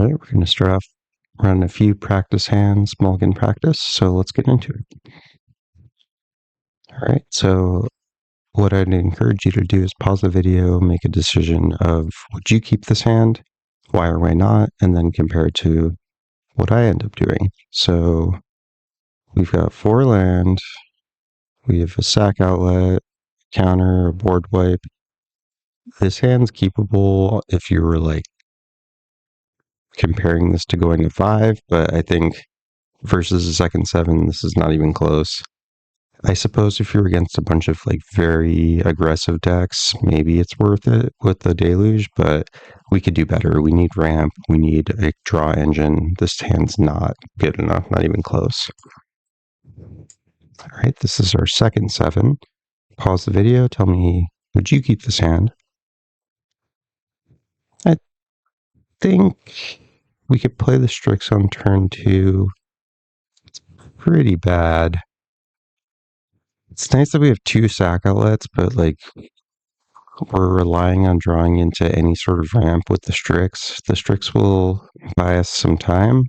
All right, we're going to start off running a few practice hands, Mulligan practice, so let's get into it. All right, so what I'd encourage you to do is pause the video, make a decision of would you keep this hand, why or why not, and then compare it to what I end up doing. So we've got 4 land, we have a sack outlet, counter, a board wipe. This hand's keepable if you were like comparing this to going to 5, but I think versus a second 7, this is not even close. I suppose if you're against a bunch of like very aggressive decks, maybe it's worth it with the deluge, but we could do better. We need ramp, we need a draw engine. This hand's not good enough, not even close. All right, this is our second 7. Pause the video, tell me, would you keep this hand? I think we could play the Strix on turn 2. It's pretty bad. It's nice that we have 2 sack outlets, but like we're relying on drawing into any sort of ramp with the Strix. The Strix will buy us some time,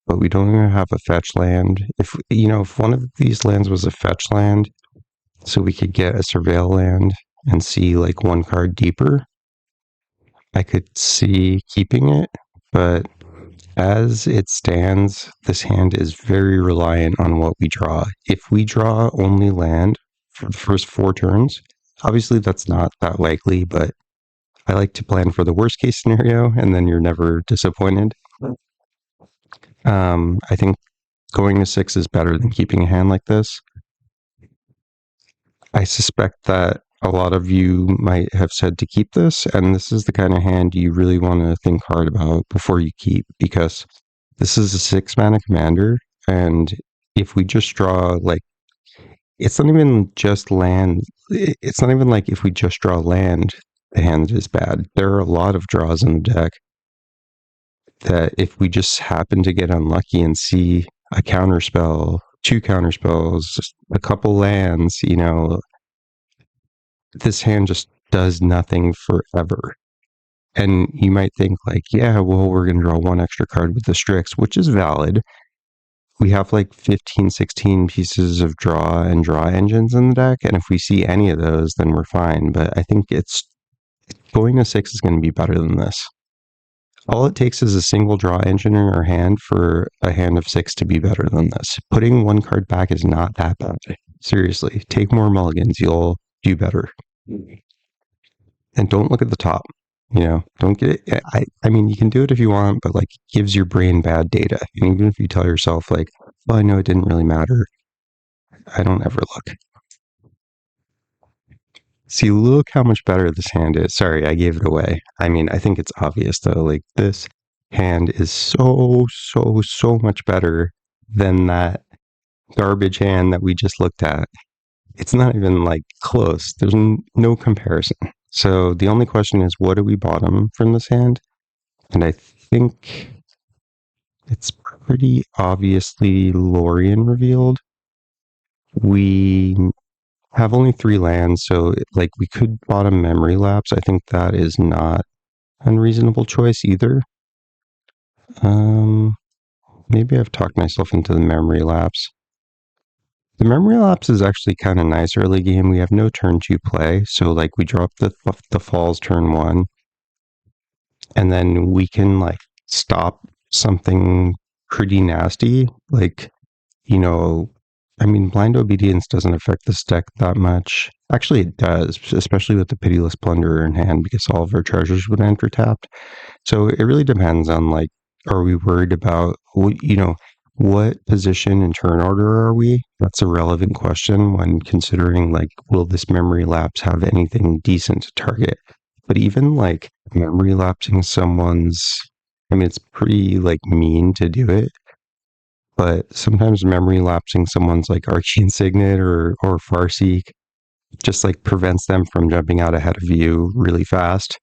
but we don't even have a fetch land. If one of these lands was a fetch land, so we could get a surveil land and see like 1 card deeper, I could see keeping it, but as it stands, this hand is very reliant on what we draw. If we draw only land for the first 4 turns, obviously that's not that likely, but I like to plan for the worst case scenario, and then you're never disappointed. I think going to 6 is better than keeping a hand like this. I suspect that a lot of you might have said to keep this, and this is the kind of hand you really want to think hard about before you keep, because this is a 6-mana commander, and if we just draw, like, it's not even just land. It's not even like if we just draw land, the hand is bad. There are a lot of draws in the deck that if we just happen to get unlucky and see a counterspell, 2 counterspells, a couple lands, this hand just does nothing forever. And you might think like, yeah, well, we're going to draw 1 extra card with the Strix, which is valid. We have like 15, 16 pieces of draw and draw engines in the deck, and if we see any of those, then we're fine. But I think it's going to 6 is going to be better than this. All it takes is a single draw engine in our hand for a hand of 6 to be better than this. Putting 1 card back is not that bad. Seriously, take more mulligans. You'll do better. And don't look at the top. Don't get it. I mean, you can do it if you want, but like, it gives your brain bad data. And even if you tell yourself like, well, I know it didn't really matter, I don't ever look. See, look how much better this hand is. Sorry, I gave it away. I mean, I think it's obvious though. Like, this hand is so much better than that garbage hand that we just looked at. It's not even like close. There's no comparison. So the only question is, what do we bottom from this hand? And I think it's pretty obviously Lorien revealed. We have only 3 lands, so like we could bottom Memory Lapse. I think that is not an unreasonable choice either. Maybe I've talked myself into the Memory Lapse. The Memory Lapse is actually kind of nice early game. We have no turn 2 play, so like we drop the falls turn 1, and then we can like stop something pretty nasty. Like, I mean, Blind Obedience doesn't affect this deck that much. Actually, it does, especially with the Pitiless Plunderer in hand, because all of our treasures would enter tapped. So it really depends on like, are we worried about, what position in turn order are we? That's a relevant question when considering like, will this Memory Lapse have anything decent to target? But even like Memory Lapsing someone's, I mean, it's pretty like mean to do it, but sometimes Memory Lapsing someone's like Arcane Signet or Farseek just like prevents them from jumping out ahead of you really fast.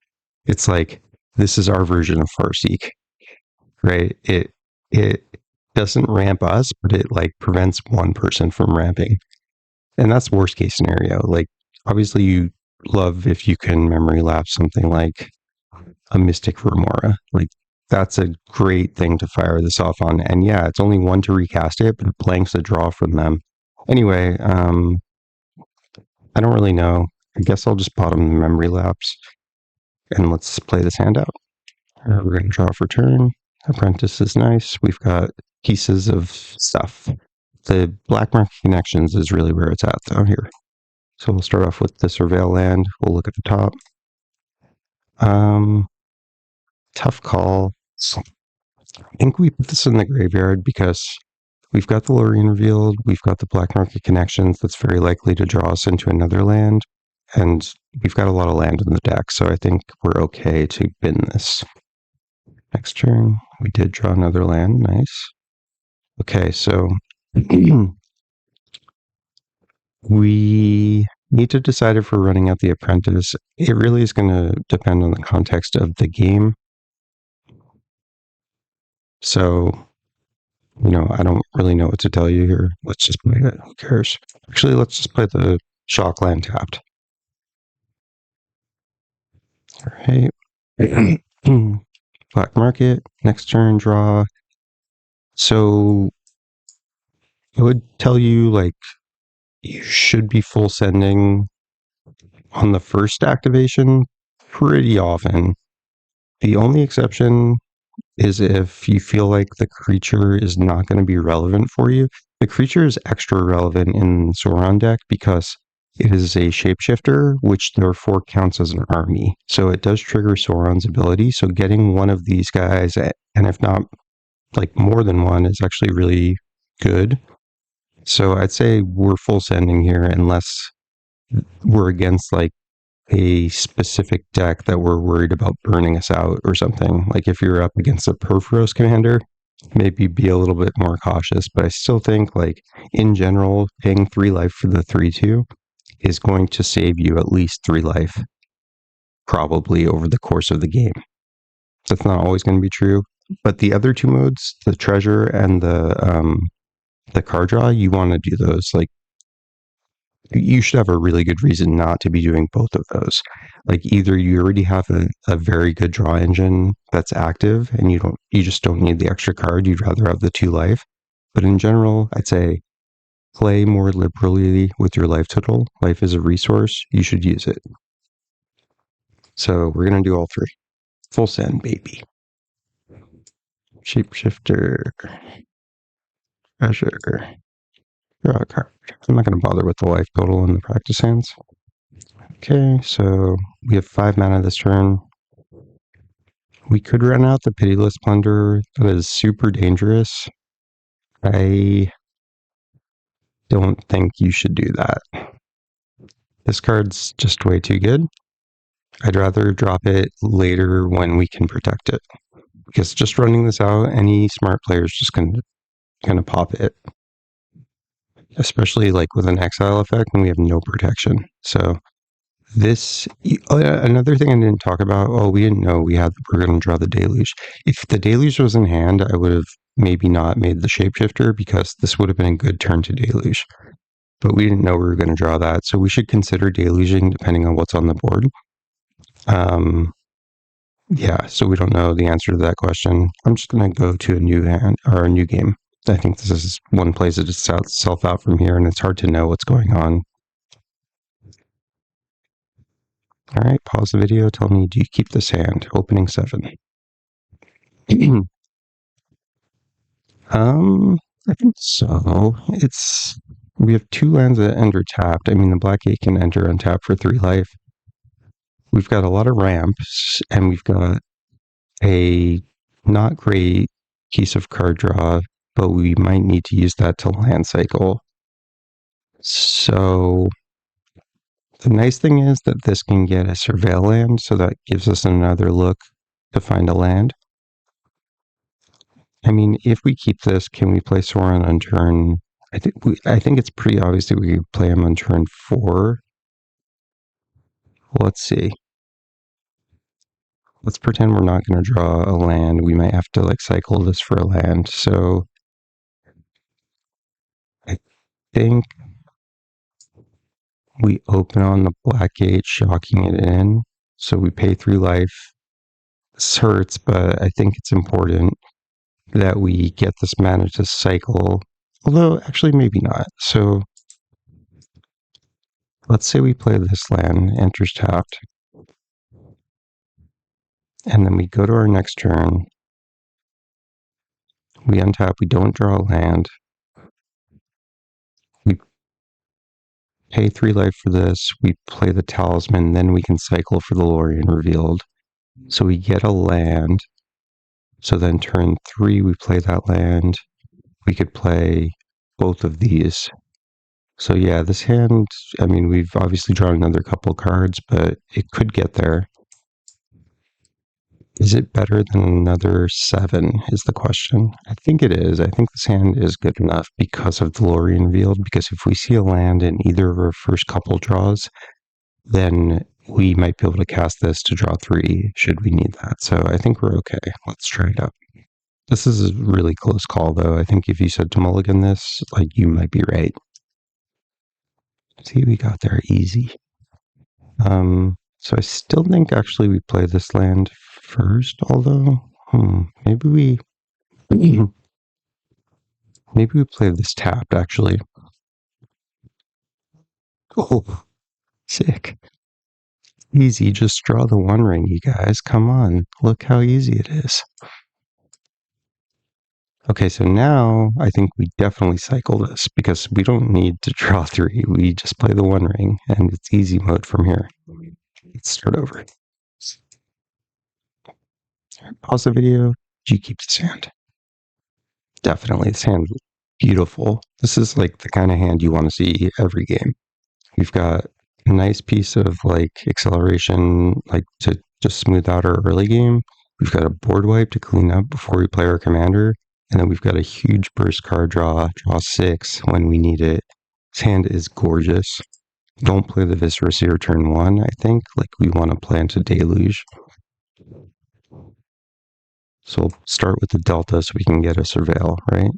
It's like, this is our version of Farseek, right? It doesn't ramp us, but it like prevents one person from ramping. And that's worst case scenario. Like, obviously you love if you can Memory Lapse something like a Mystic Remora. Like, that's a great thing to fire this off on. And yeah, it's only 1 to recast it, but it blanks a draw from them. Anyway, I don't really know. I guess I'll just bottom the memory lapse and let's play this hand out. We're going to draw for turn. Apprentice is nice. We've got pieces of stuff. The black market connections is really where it's at though here. So we'll start off with the Surveil land. We'll look at the top. Tough call. I think we put this in the graveyard because we've got the Lorien revealed, we've got the black market connections that's very likely to draw us into another land, and we've got a lot of land in the deck, so I think we're okay to bin this. Next turn, we did draw another land, nice. Okay, so we need to decide if we're running out the Apprentice. It really is going to depend on the context of the game. So, you know, I don't really know what to tell you here. Let's just play it. Who cares? Actually, let's just play the shock land tapped. All right. Black market, next turn, draw. So I would tell you, like, you should be full sending on the first activation pretty often. The only exception is if you feel like the creature is not going to be relevant for you. The creature is extra relevant in SAURON deck because it is a shapeshifter, which therefore counts as an army. So it does trigger SAURON's ability. So getting one of these guys, and if not like more than one, is actually really good. So I'd say we're full sending here unless we're against like a specific deck that we're worried about burning us out or something. Like if you're up against a Perforos commander, maybe be a little bit more cautious. But I still think, like, in general, paying 3 life for the 3/2 is going to save you at least 3 life, probably over the course of the game. That's not always going to be true. But the other 2 modes, the treasure and the card draw, you want to do those. Like, you should have a really good reason not to be doing both of those. Like, either you already have a very good draw engine that's active and you just don't need the extra card, you'd rather have the 2 life. But in general, I'd say play more liberally with your life total. Life is a resource, you should use it. So we're going to do all 3. Full send, baby. Shapeshifter, treasure, draw a card. I'm not going to bother with the life total in the practice hands. Okay, so we have 5 mana this turn. We could run out the Pitiless Plunder. That is super dangerous. I don't think you should do that. This card's just way too good. I'd rather drop it later when we can protect it. Because just running this out, any smart player is just going to pop it. Especially like with an exile effect when we have no protection. So this, another thing I didn't talk about, we didn't know we're going to draw the Deluge. If the Deluge was in hand, I would have maybe not made the Shapeshifter because this would have been a good turn to Deluge. But we didn't know we were going to draw that, so we should consider deluging depending on what's on the board. Yeah, so we don't know the answer to that question. I'm just going to go to a new hand or a new game. I think this is one plays itself out from here, and it's hard to know what's going on. All right, pause the video. Tell me, do you keep this hand? Opening 7. I think so. We have 2 lands that enter tapped. I mean, the Black 8 can enter untapped for 3 life. We've got a lot of ramps, and we've got a not great piece of card draw, but we might need to use that to land cycle. So the nice thing is that this can get a Surveil land, so that gives us another look to find a land. I mean, if we keep this, can we play SAURON on turn? I think it's pretty obvious that we could play him on turn 4. Let's see. Let's pretend we're not going to draw a land. We might have to like cycle this for a land. So I think we open on the Black 8, shocking it in. So we pay 3 life. This hurts, but I think it's important that we get this mana to cycle. Although, actually, maybe not. So, let's say we play this land, enters tapped, and then we go to our next turn. We untap, we don't draw a land. We pay 3 life for this, we play the Talisman, then we can cycle for the Lorien Revealed. So we get a land. So then turn 3, we play that land. We could play both of these. So yeah, this hand, I mean, we've obviously drawn another couple cards, but it could get there. Is it better than another 7 is the question. I think it is. I think this hand is good enough because of the Lorien Revealed, because if we see a land in either of our first couple draws, then we might be able to cast this to draw 3 should we need that. So I think we're okay. Let's try it out. This is a really close call, though. I think if you said to mulligan this, like, you might be right. See, we got there easy. So I still think actually we play this land first, although, maybe we play this tapped, actually. Oh, sick. Easy, just draw the One Ring, you guys. Come on, look how easy it is. Okay, so now I think we definitely cycle this because we don't need to draw 3. We just play the One Ring, and it's easy mode from here. Let's start over. Pause the video. Do you keep this hand? Definitely, this hand is beautiful. This is like the kind of hand you want to see every game. We've got a nice piece of like acceleration, like to just smooth out our early game. We've got a board wipe to clean up before we play our commander. And then we've got a huge burst card draw 6 when we need it. This hand is gorgeous. Don't play the Viscera Seer turn 1, I think. Like, we want to play into Deluge. So we'll start with the Delta so we can get a Surveil, right?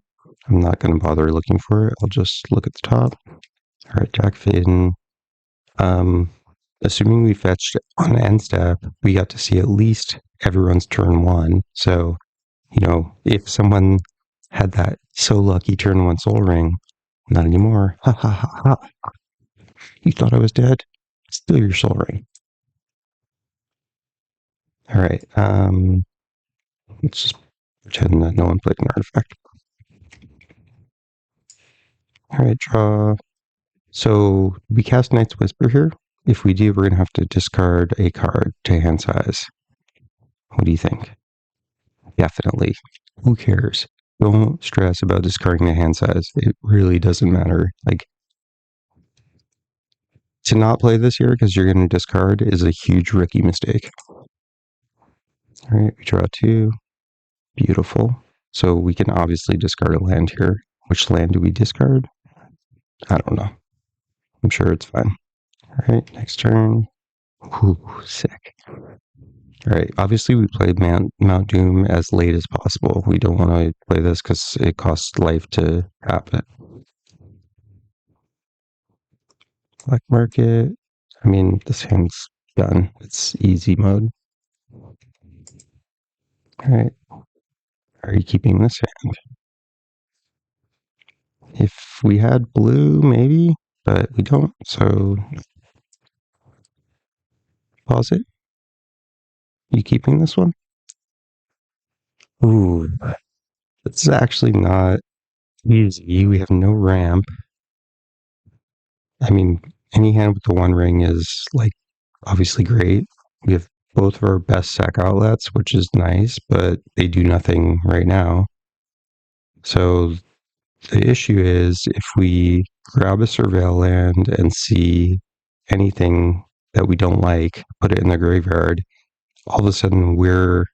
I'm not going to bother looking for it. I'll just look at the top. All right, Jack Faden. Assuming we fetched on end step, we got to see at least everyone's turn 1. So, you know, if someone had that so lucky turn 1 Soul Ring, not anymore. Ha ha ha ha. You thought I was dead? Still your Soul Ring. All right. Let's just pretend that no one played an artifact. All right, draw. So we cast Knight's Whisper here. If we do, we're going to have to discard a card to hand size. What do you think? Definitely. Who cares? Don't stress about discarding the hand size. It really doesn't matter. Like, to not play this here because you're going to discard is a huge rookie mistake. All right, we draw 2. Beautiful. So we can obviously discard a land here. Which land do we discard? I don't know. I'm sure it's fine. All right, next turn. Ooh, sick. All right, obviously we played Mount Doom as late as possible. We don't want to play this because it costs life to tap it. Black Market. I mean, this hand's done. It's easy mode. All right. Are you keeping this hand? If we had blue, maybe, but we don't, so pause it. You keeping this one? Ooh, it's actually not easy. We have no ramp. I mean, any hand with the One Ring is, like, obviously great. We have both of our best sack outlets, which is nice, but they do nothing right now. So the issue is if we grab a Surveil land and see anything that we don't like, put it in the graveyard, all of a sudden we're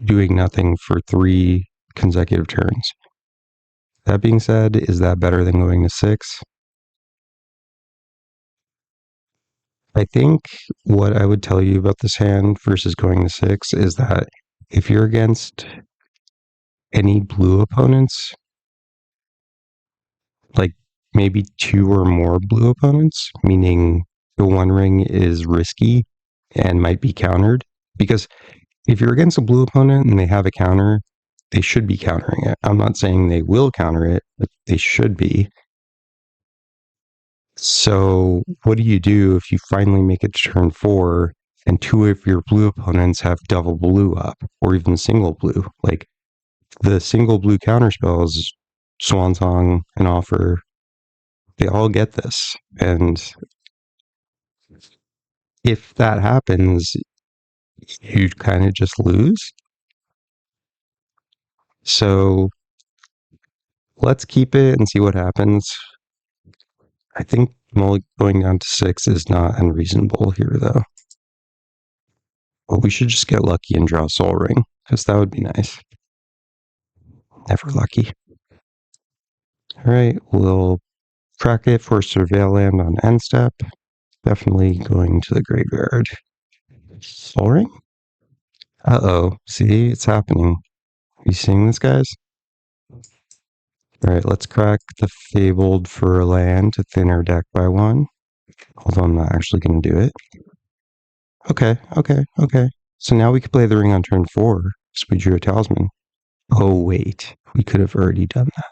doing nothing for 3 consecutive turns. That being said, is that better than going to 6? I think what I would tell you about this hand versus going to 6 is that if you're against any blue opponents, like maybe 2 or more blue opponents, meaning the One Ring is risky and might be countered, because if you're against a blue opponent and they have a counter, they should be countering it. I'm not saying they will counter it, but they should be. So what do you do if you finally make it to turn 4 and 2 of your blue opponents have double blue up or even single blue? Like the single blue counter spells, Swansong and Offer, they all get this. And if that happens, you kind of just lose. So let's keep it and see what happens. I think going down to 6 is not unreasonable here, though. But we should just get lucky and draw Soul Ring, because that would be nice. Never lucky. All right, we'll track it for Surveil Land on end step. Definitely going to the graveyard. Soul Ring? Uh-oh. See, it's happening. Are you seeing this, guys? All right, let's crack the Fabled for a land to thin our deck by 1. Although I'm not actually going to do it. Okay. So now we could play the ring on turn 4, so we drew a Talisman. Oh, wait. We could have already done that.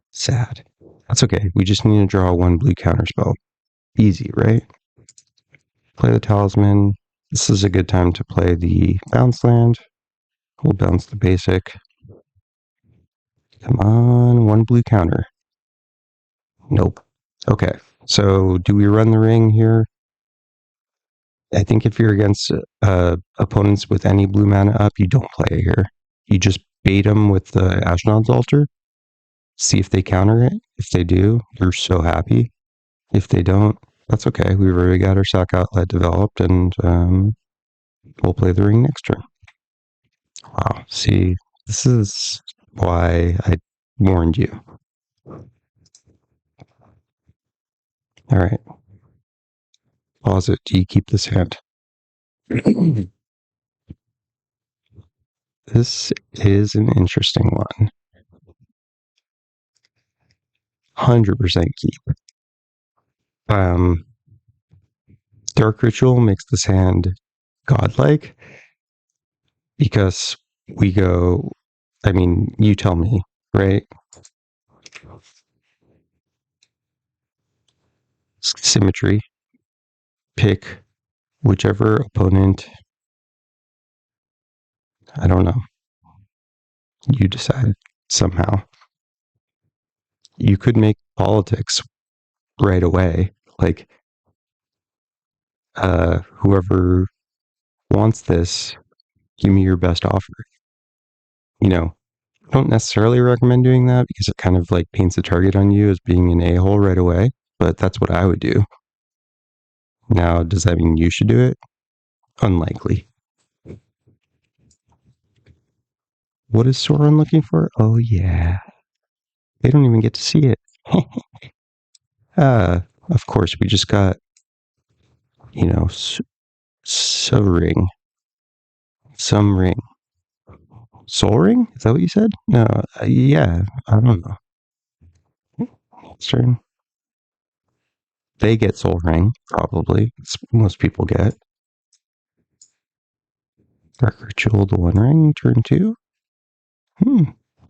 Sad. That's okay. We just need to draw 1 blue counterspell. Easy, right? Play the Talisman. This is a good time to play the bounce land. We'll bounce the basic. Come on, 1 blue counter. Nope. Okay, so do we run the ring here? I think if you're against opponents with any blue mana up, you don't play it here. You just bait them with the Ashnod's Altar. See if they counter it. If they do, you're so happy. If they don't, that's okay. We've already got our sack outlet developed, and we'll play the ring next turn. Wow, see, this is why I warned you. All right. Pause it. Do you keep this hand? This is an interesting one. 100% keep. Dark Ritual makes this hand godlike because we go, I mean, you tell me, right? Symmetry. Pick whichever opponent, I don't know. You decide somehow. You could make politics right away. Like, whoever wants this, give me your best offer. You know, I don't necessarily recommend doing that because it kind of like paints a target on you as being an a-hole right away, but that's what I would do. Now, does that mean you should do it? Unlikely. What is Sauron looking for? Oh, yeah. They don't even get to see it. Of course, we just got, you know, some ring. Soul Ring? Is that what you said? No, yeah, I don't know. Turn. They get Soul Ring, probably. Most people get. Dark Ritual, the 1 ring, turn 2.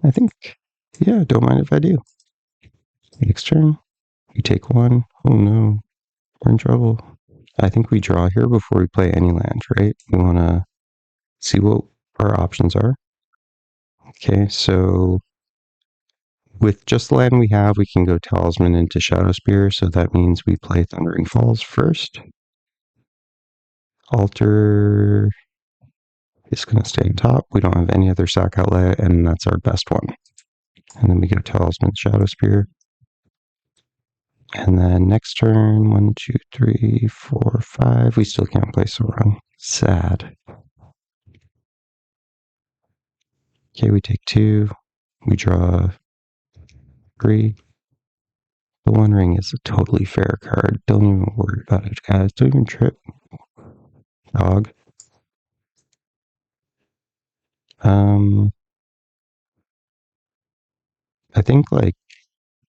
I think, yeah, don't mind if I do. Next turn, you take 1. Oh no, we're in trouble. I think we draw here before we play any land, right? We want to see what our options are. Okay, so with just the land we have, we can go Talisman into Shadow Spear, so that means we play Thundering Falls first. Altar is going to stay top. We don't have any other sack outlet, and that's our best one. And then we go Talisman, Shadow Spear. And then next turn, 1, 2, 3, 4, 5. We still can't play Sauron. Sad. Okay, we take 2. We draw 3. The 1 ring is a totally fair card. Don't even worry about it, guys. Don't even trip. Dog. I think, like,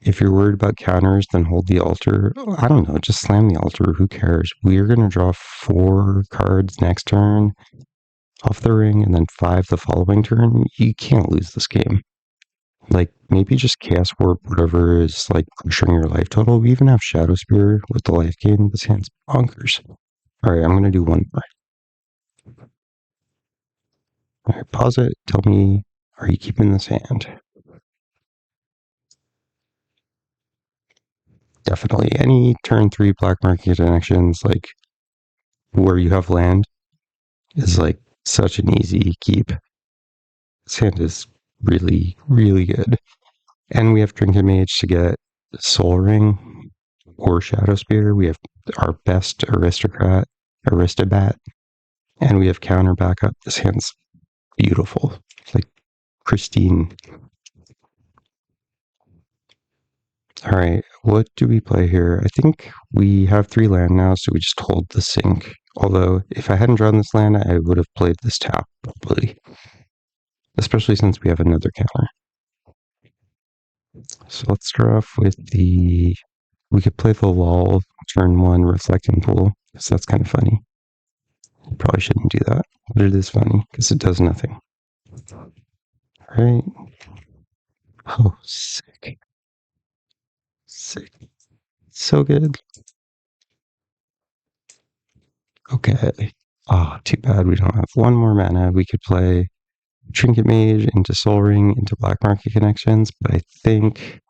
if you're worried about counters, then hold the altar. I don't know, just slam the altar. Who cares? We're going to draw 4 cards next turn. off the ring and then 5 the following turn, you can't lose this game. Like, maybe just Chaos Warp, whatever is, like, crushing your life total. We even have Shadow Spear with the life gain. This hand's bonkers. Alright, I'm gonna do one more. Alright, pause it. Tell me, are you keeping this hand? Definitely. Any turn 3 black market connections, like, where you have land, is, like, such an easy keep. This hand is really, really good. And we have Trinket Mage to get Soul Ring or Shadow Spear. We have our best Aristobat, and we have counter backup. This hand's beautiful, like pristine. All right, what do we play here? I think we have 3 land now, so we just hold the sink. Although, if I hadn't drawn this land, I would have played this tap, probably. Especially since we have another counter. So let's start off with the... We could play the wall, turn 1, reflecting pool, because that's kind of funny. Probably shouldn't do that, but it is funny, because it does nothing. Alright. Oh, sick. Sick. So good. Okay. Ah, too bad we don't have one more mana. We could play Trinket Mage into Soul Ring into Black Market Connections, but I think...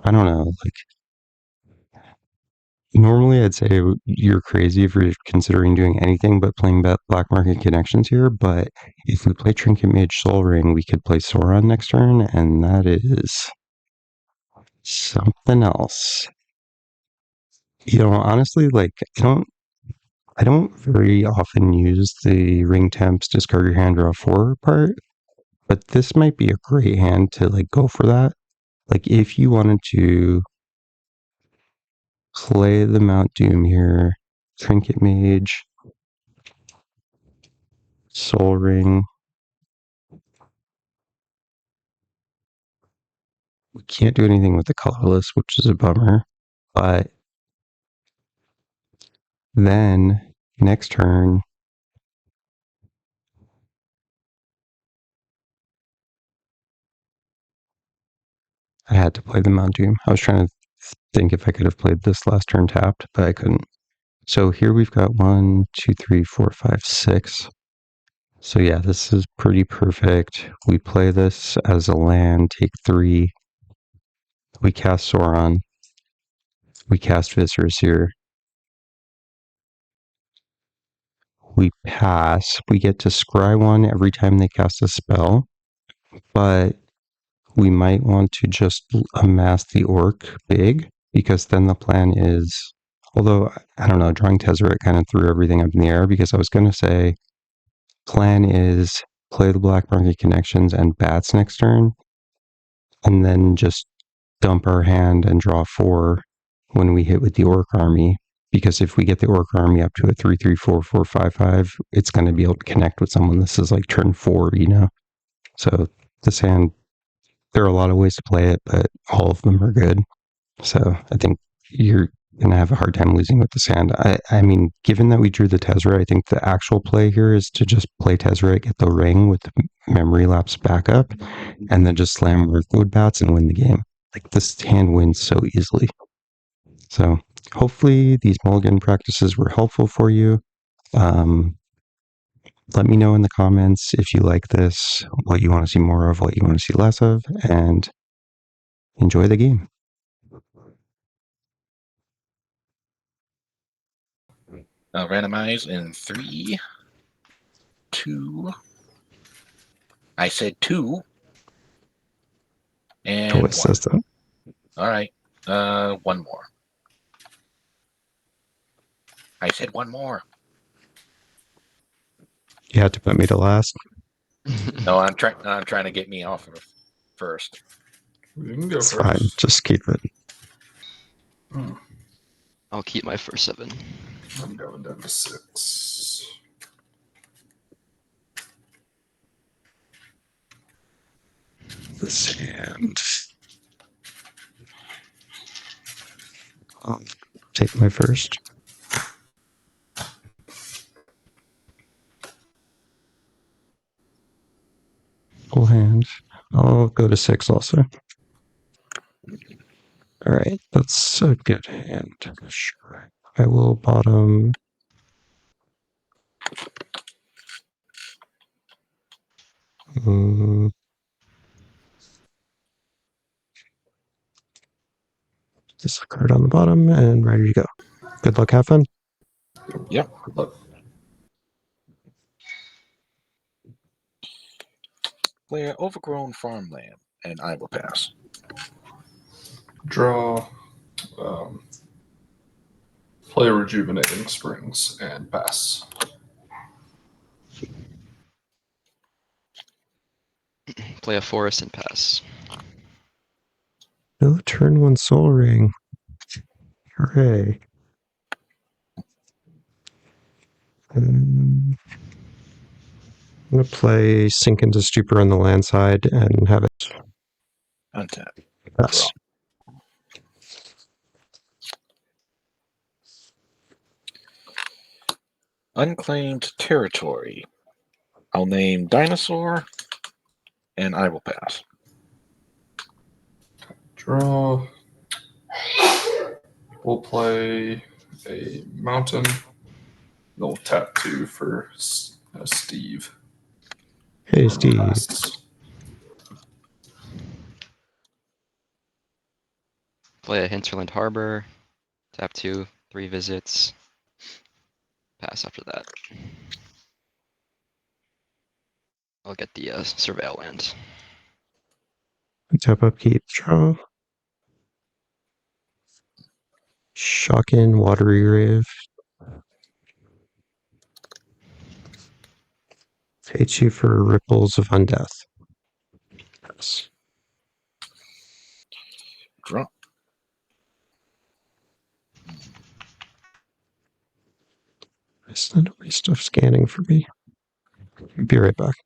I don't know, like... Normally I'd say you're crazy if you're considering doing anything but playing Black Market Connections here, but if we play Trinket Mage Soul Ring, we could play Sauron next turn, and that is... something else. You know, honestly, like, I don't very often use the ring temps discard your hand draw 4 part, but this might be a great hand to, like, go for that. Like, if you wanted to play the Mount Doom here, Trinket Mage, Soul Ring. We can't do anything with the colorless, which is a bummer, but then next turn, I had to play the Mount Doom. I was trying to think if I could have played this last turn tapped, but I couldn't. So here we've got 1, 2, 3, 4, 5, 6. So yeah, this is pretty perfect. We play this as a land, take 3. We cast Sauron. We cast Viscera here. We pass. We get to scry 1 every time they cast a spell, but we might want to just amass the orc big, because then the plan is, although, I don't know, drawing Tezzeret kind of threw everything up in the air, because I was going to say, plan is play the Black Market Connections and bats next turn, and then just dump our hand and draw 4 when we hit with the orc army, because if we get the orc army up to a 3-3-4-4-5-5, it's going to be able to connect with someone. This is like turn 4, you know? So this hand, there are a lot of ways to play it, but all of them are good. So I think you're going to have a hard time losing with this hand. I mean, given that we drew the Tezzeret, I think the actual play here is to just play Tezzeret, get the ring with the memory lapse backup, and then just slam workload bats and win the game. Like, this hand wins so easily. So hopefully these mulligan practices were helpful for you. Let me know in the comments if you like this, what you want to see more of, what you want to see less of, and enjoy the game. I'll randomize in 3, 2. I said 2. And Toy 1. says that. All right. 1 more. I said 1 more. You had to put me to last. No, I'm trying to get me off of first. You can go It's first. fine. Just keep it. I'll keep my first 7. I'm going down to 6. This hand. I'll take my first. go to 6 also. Alright, that's a good hand. Sure. I will bottom. This card on the bottom and ready to go. Good luck, have fun. Yep. Good luck. Play an overgrown farmland, and I will pass. Draw. Play Rejuvenating Springs and pass. Play a forest and pass. No turn 1 Soul Ring. Hooray. I'm going to play Sink into Stupor on the land side and have it Untap. pass. Unclaimed territory. I'll name Dinosaur, and I will pass. Draw. We'll play a mountain. We'll tap 2 for Steve. Hey, Steve. Pass. Play a Hinterland Harbor. Tap 2, 3 visits. Pass after that. I'll get the Surveil land. Tap upkeep, draw. Shockin' Watery Grave. Pay 2 for Ripples of Undeath. Pass. Draw. It's not a waste of scanning for me. Be right back.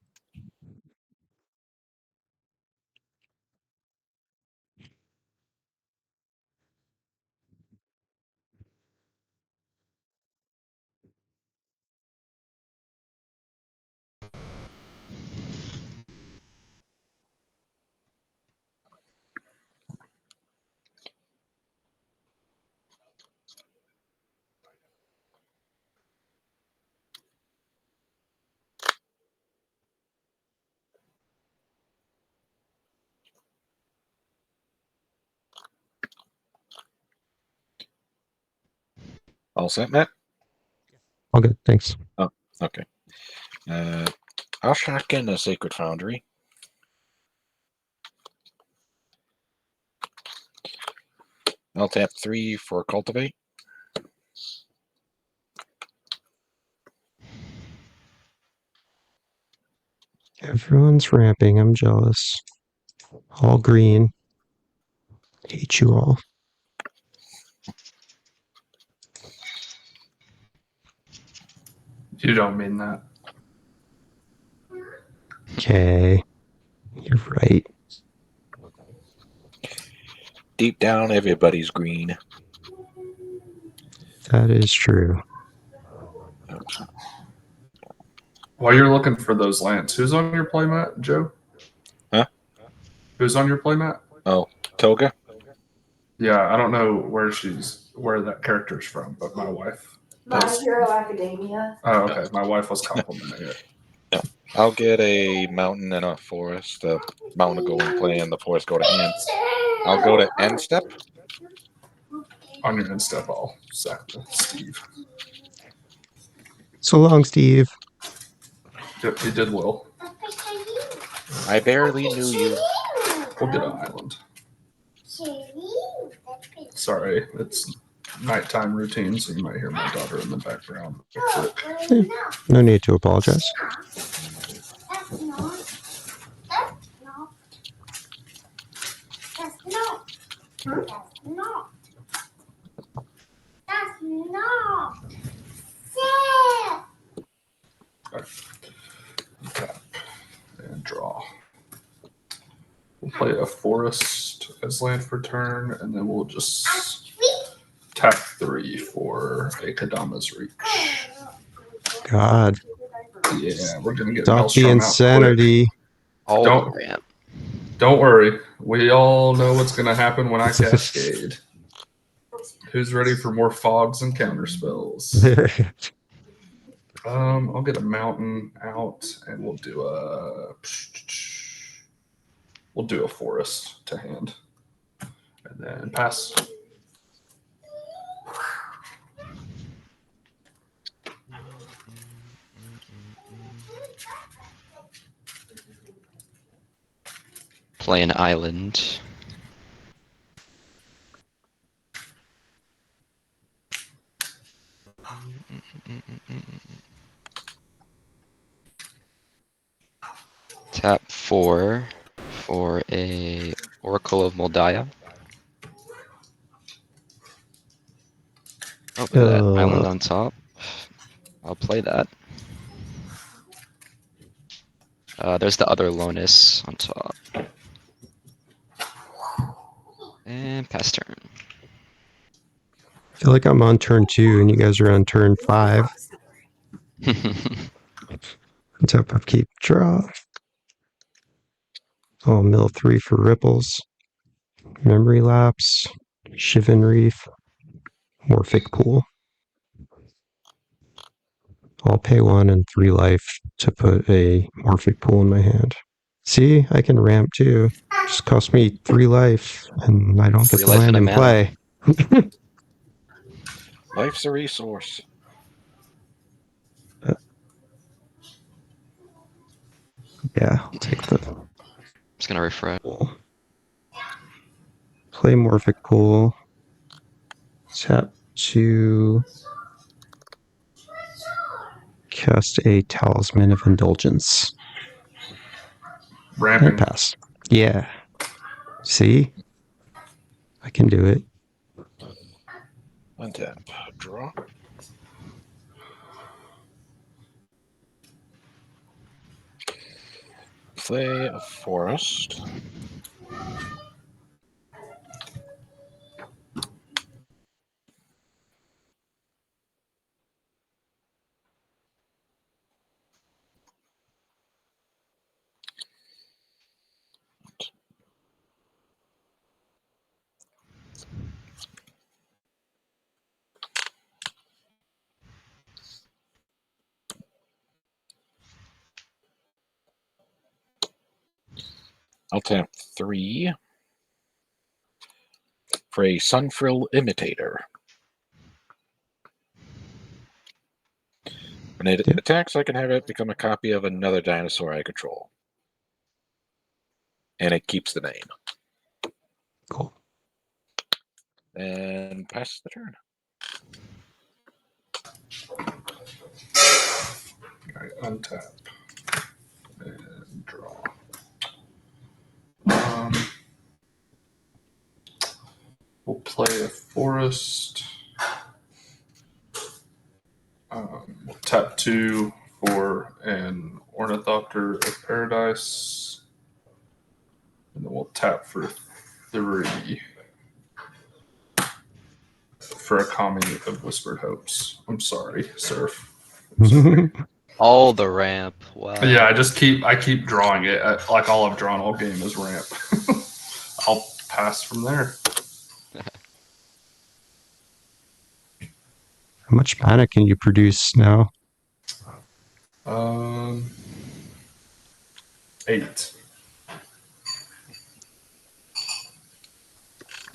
All set, Matt? All good, thanks. Oh, okay. I'll shotgun a Sacred Foundry. I'll tap 3 for Cultivate. Everyone's ramping, I'm jealous. All green. Hate you all. You don't mean that. Okay. You're right. Deep down, everybody's green. That is true. While you're looking for those lands, who's on your playmat, Joe? Huh? Who's on your playmat? Oh, Toga? Yeah, I don't know where that character's from, but my wife. My Hero Academia. Oh, okay. My wife was complimenting it. I'll get a mountain and a forest. The mountain will go in play and the forest go to hand. I'll go to end step. On your end step, I'll sack Steve. So long, Steve. Yep, he did well. I barely knew you. We'll get an island. Sorry, it's nighttime routine, so you might hear my daughter in the background. No need to apologize. Tap and draw. We'll play a forest as land for turn, and then we'll just tap 3 for a Kadama's Reach. God. Yeah, we're gonna get Stop the Maelstrom out quick. insanity. All Don't- ramp. Don't worry. We all know what's going to happen when I cascade. Who's ready for more fogs and counter spells? I'll get a mountain out, and we'll do a forest to hand, and then pass. Play an island. Tap 4 for a Oracle of Moldiah. Oh, look at that island on top. I'll play that. There's the other Lonis on top. And pass turn. I feel like I'm on turn 2 and you guys are on turn 5. Tap upkeep, draw. Oh, mill 3 for ripples. Memory lapse. Shivan Reef. Morphic pool. I'll pay 1 and 3 life to put a Morphic pool in my hand. See, I can ramp too. Just cost me 3 life, and I don't get 3 the life land and a in mana. play. Life's a resource. Yeah, I'll take the Just gonna refresh. pool. Play Morphic pool. Tap to cast a Talisman of Indulgence. Ramping. And pass. Yeah. See? I can do it. Untap. Draw. Play a forest. I'll tap 3 for a Sunfrill Imitator. When it attacks, I can have it become a copy of another dinosaur I control. And it keeps the name. Cool. And pass the turn. Okay, untap and draw. We'll play a forest. We'll tap 2 for an Ornithopter of Paradise. And then we'll tap for 3 for a Kami of Whispered Hopes. I'm sorry, Surf. I'm sorry. All the ramp. Wow. Yeah, I keep drawing it. Like all I've drawn all game is ramp. I'll pass from there. How much mana can you produce now? 8.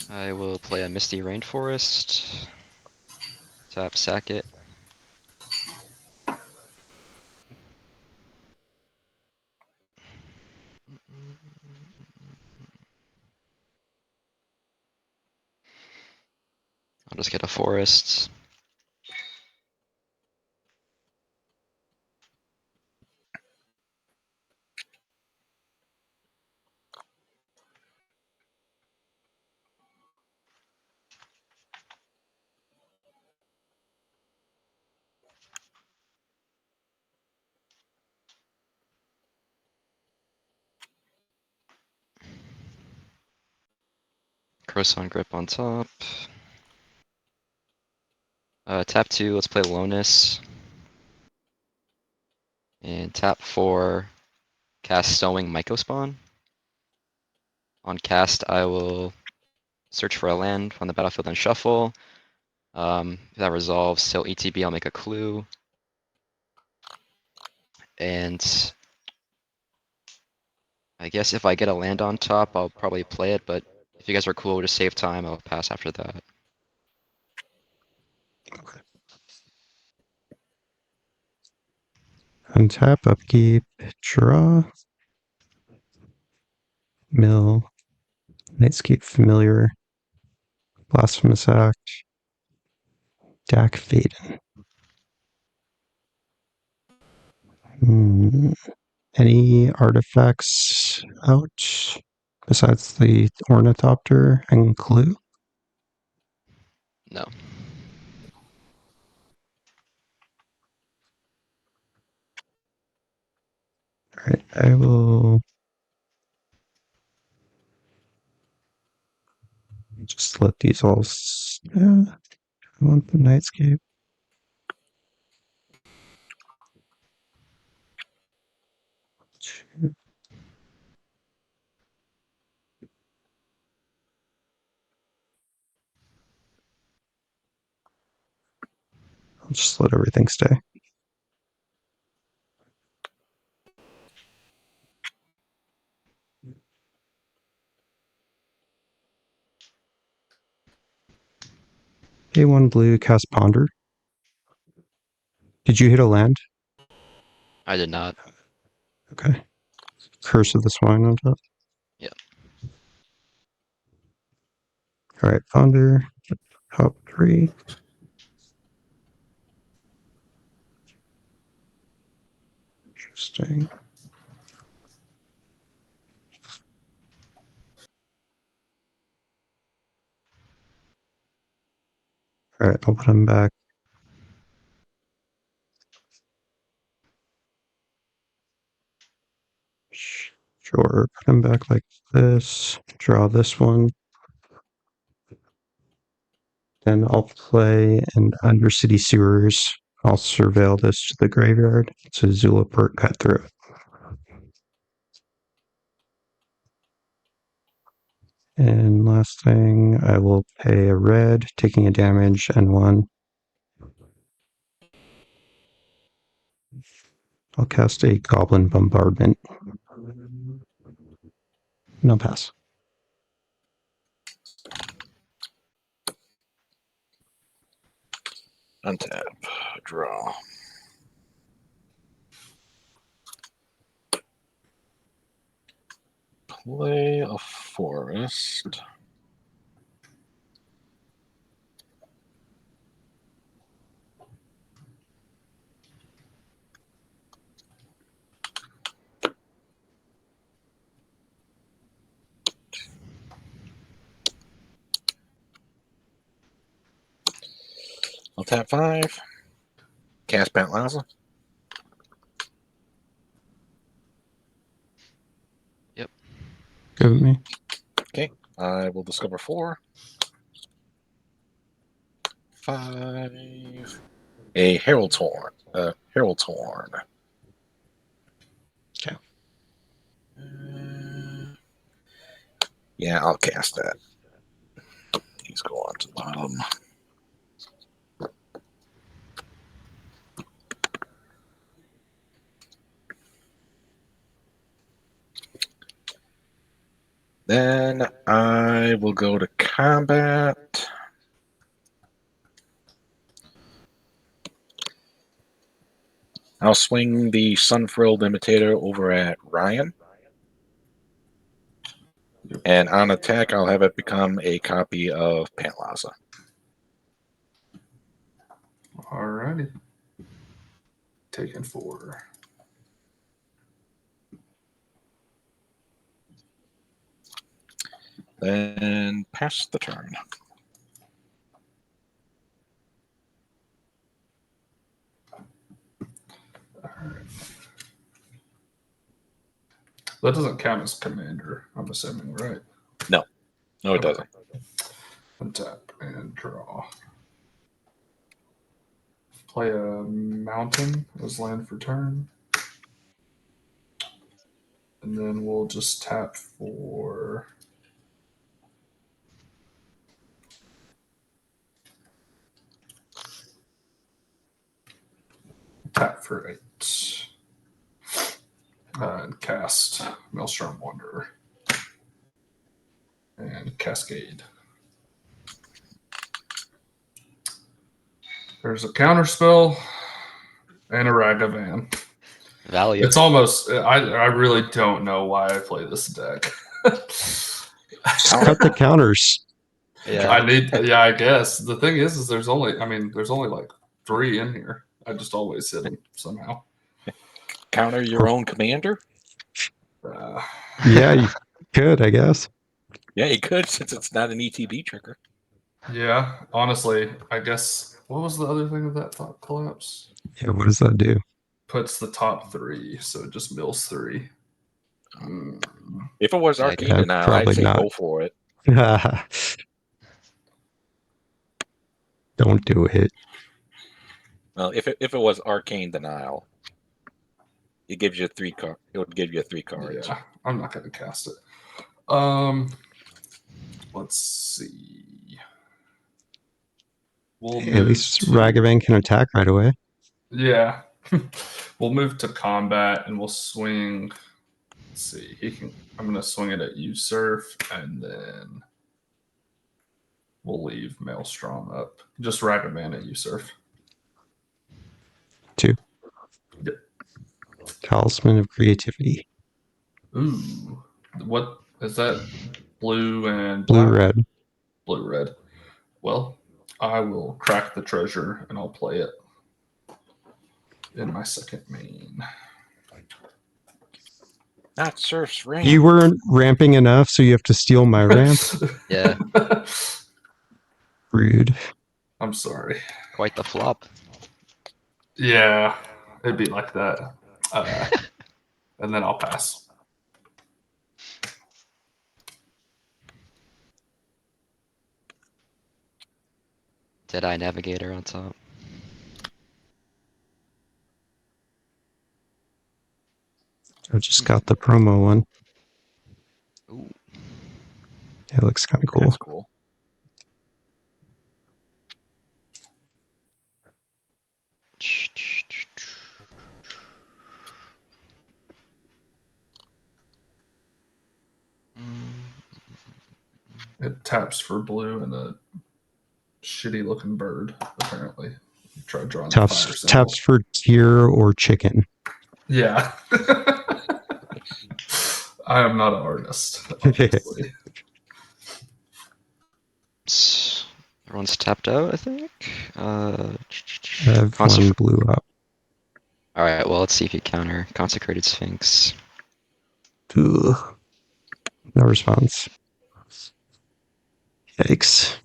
I will play a Misty Rainforest. Tap sack it. I'll just get a forest. Croissant Grip on top. Tap 2, let's play Lonis. And tap 4, cast Sowing Mycospawn. On cast, I will search for a land on the battlefield and shuffle. If that resolves, still ETB, I'll make a clue. And I guess if I get a land on top, I'll probably play it, but if you guys are cool, just save time, I'll pass after that. Untap, upkeep, draw. Mill. Nightscape Familiar. Blasphemous Act. Dak Faden. Any artifacts out besides the Ornithopter and Clue? No. Alright, I will just let these all. I want the Nightscape. I'll just let everything stay. A1 blue, cast Ponder. Did you hit a land? I did not. Okay. Curse of the Swine on top. Yeah. Alright, Ponder. Top 3. Interesting. Alright, I'll put him back. Sure, put him back like this. Draw this one. Then I'll play an Undercity Sewers. I'll surveil this to the graveyard. It's a Zulaport Cutthroat. And last thing, I will pay a red, taking a damage, and 1. I'll cast a Goblin Bombardment. No pass. Untap. Draw. Play a forest. I'll tap 5. Cast Pantlaza. Yep. Good with me. Okay. I will discover 4. 5. A Herald's Horn. Herald's Horn. Okay. Yeah, I'll cast that. These go on to the bottom. Then I will go to combat. I'll swing the Sun-Frilled Imitator over at Ryan. And on attack, I'll have it become a copy of Pantlaza. Alrighty. Taking 4. Then pass the turn. Alright. That doesn't count as commander, I'm assuming, right? No, it doesn't. Untap and draw. Play a mountain as land for turn. And then we'll just tap for Tap for 8. And cast Maelstrom Wanderer. And Cascade. There's a counterspell and a Ragavan. Value. It's almost, I really don't know why I play this deck. Cut the counters. Yeah. I guess. The thing is there's only like 3 in here. I just always hit them somehow. Counter your own commander? Yeah, you could, I guess. Yeah, you could, since it's not an ETB trigger. Yeah, honestly, I guess. What was the other thing of that thought collapse? Yeah, what does that do? Puts the top 3, so it just mills 3. If it was Yeah, Arcane Denial, I'd probably say not. go for it. Don't do it. Well, if it was Arcane Denial, it gives you 3 cards. It would give you 3 cards. Yeah, I'm not going to cast it. Let's see. We'll At least Ragavan can attack right away. Yeah. We'll move to combat and we'll swing. Let's see. I'm going to swing it at Usurp and then we'll leave Maelstrom up. Just Ragavan at Usurp. 2. Yep. Talisman of Creativity. Ooh. What is that? Blue and black? Blue-red. Blue-red. Well, I will crack the treasure and I'll play it in my second main. Not Surf's Ring. You weren't ramping enough, so you have to steal my ramp. Yeah. Rude. I'm sorry. Quite the flop. Yeah, it'd be like that. And then I'll pass. Deadeye Navigator on top. I just got the promo one. Ooh. Yeah, it looks kind of cool. That's cool. It taps for blue and a shitty looking bird, apparently. Try drawing the fire symbol. Taps for deer or chicken. Yeah. I am not an artist, obviously. Everyone's tapped out, I think. I have one blue up. All right. Well, let's see if you counter Consecrated Sphinx. Ugh. No response. Yikes.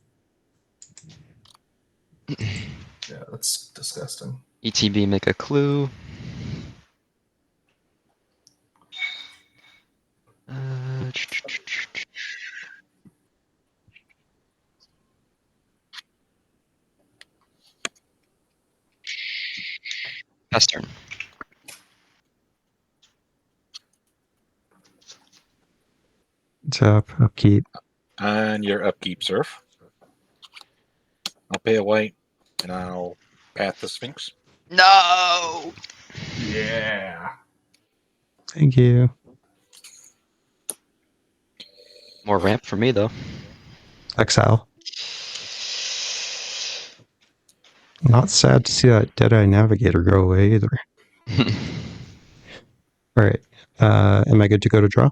Yeah, that's disgusting. ETB, make a clue. Pass turn. Tap, upkeep. On your upkeep, Surf. I'll pay a white, and I'll path the Sphinx. No. Yeah. Thank you. More ramp for me though. Exile. Not sad to see that Deadeye Navigator go away either. Alright. Am I good to go to draw?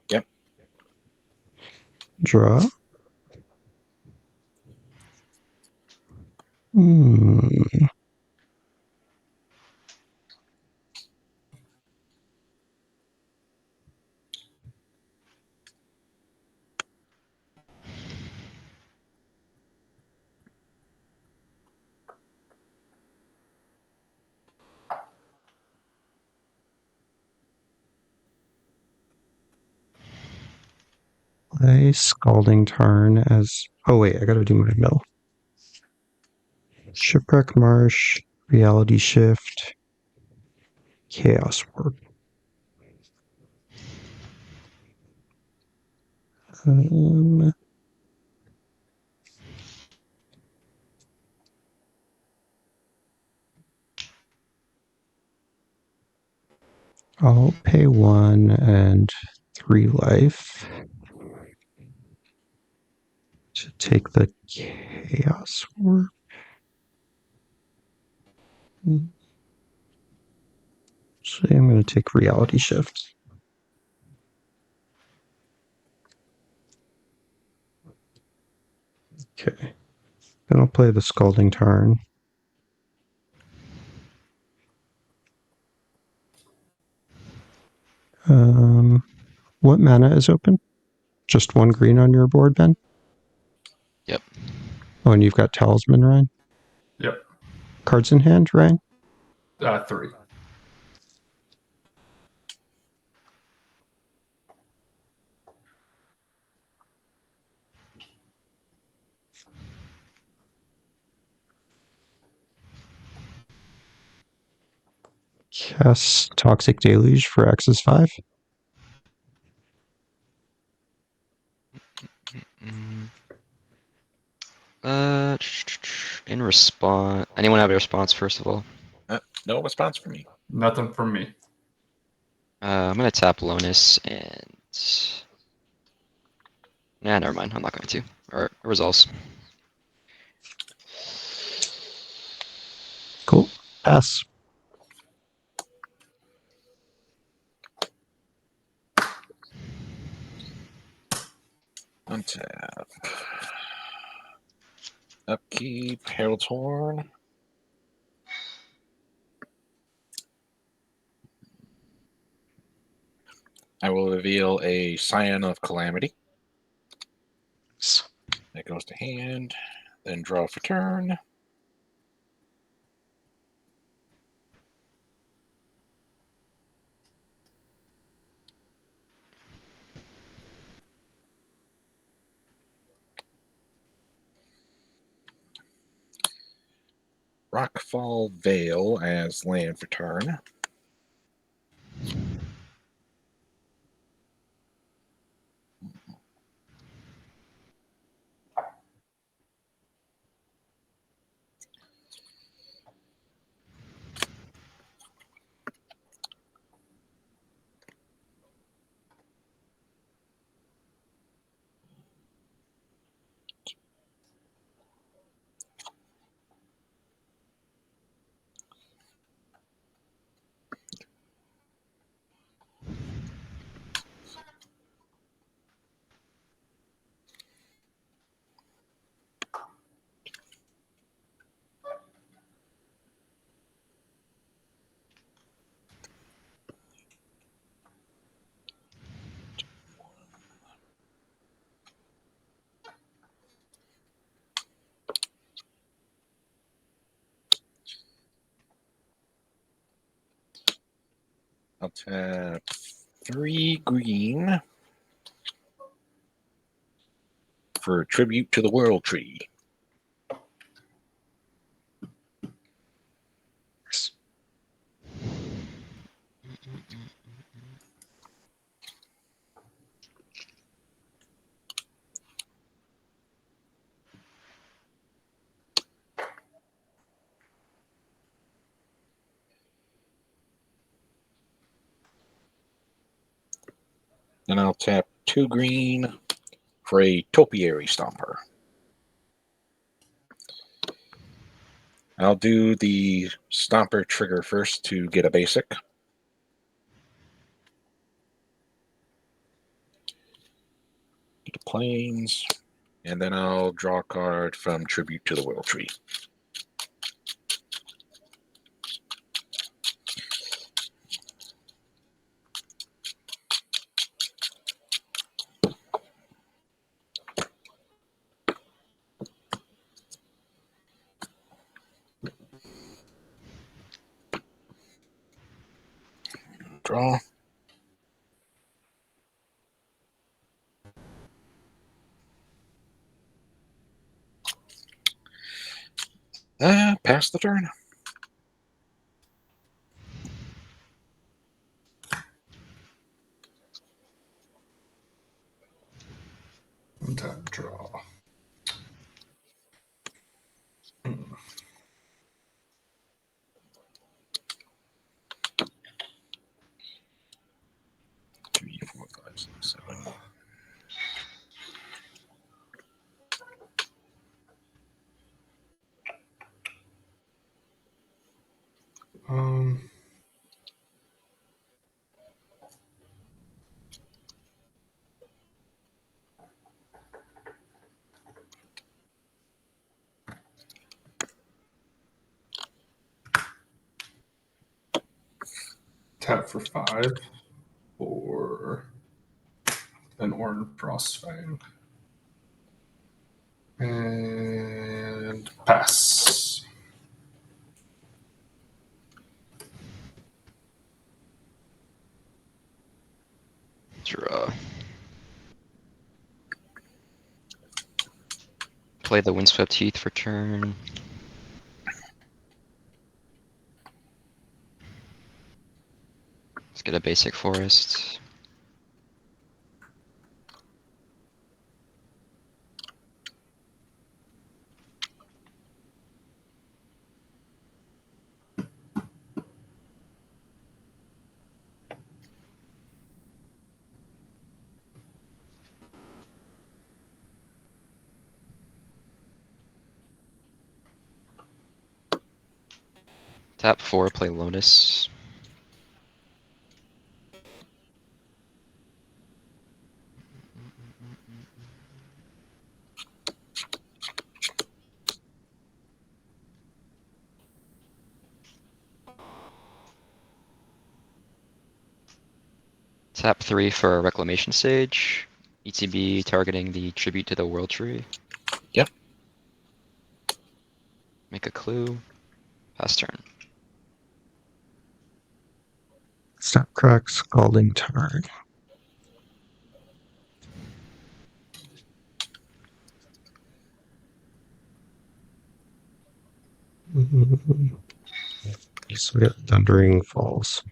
Yep. Draw. Play Scalding Tarn as... Oh wait, I gotta do my mill. Shipwreck Marsh, Reality Shift, Chaos Warp. I'll pay 1 and 3 life to take the Chaos Orb. So I'm going to take Reality Shift. Okay. Then I'll play the Scalding Tarn. What mana is open? Just 1 green on your board, Ben? Yep. Oh, and you've got Talisman, Ryan? Yep. Cards in hand, Ryan? 3. Cast Toxic Deluge for X is 5. In response, anyone have a response first of all? No response from me. Nothing from me. I'm gonna tap Lonus and nah, never mind. I'm not going to. Or resolves. Cool. Pass. Untap. Upkeep, Herald's Horn. I will reveal a Scion of Calamity. That goes to hand. Then draw for turn. Rockfall Vale as land for turn. I'll tap 3 green for Tribute to the World Tree. Then I'll tap 2 green for a Topiary Stomper. I'll do the Stomper trigger first to get a basic. Get the planes, and then I'll draw a card from Tribute to the World Tree. Draw. Pass the turn. Untap, draw. Tap for 5 for an orange Frostfang. And pass. Draw. Play the Windswept Heath for turn. Let's get a basic forest. Tap 4, play Lotus. Tap 3 for a Reclamation Sage. ETB targeting the Tribute to the World Tree. Yep. Make a clue. Pass turn. Stop crack, Scalding Tarn. So we got Thundering Falls.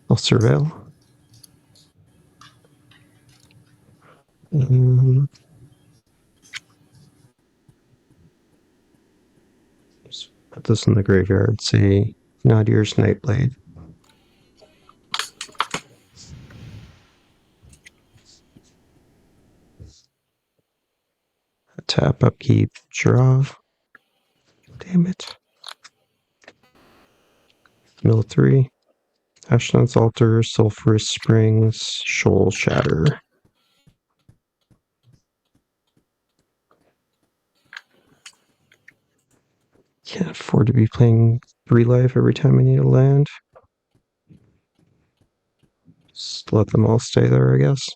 I'll surveil. Just put this in the graveyard. Say Nadir's Nightblade. Tap, upkeep, draw. Damn it. Mill 3. Ashnod's Altar, Sulphurous Springs, Shoal Shatter. Can't afford to be playing 3 life every time I need a land. Just let them all stay there, I guess.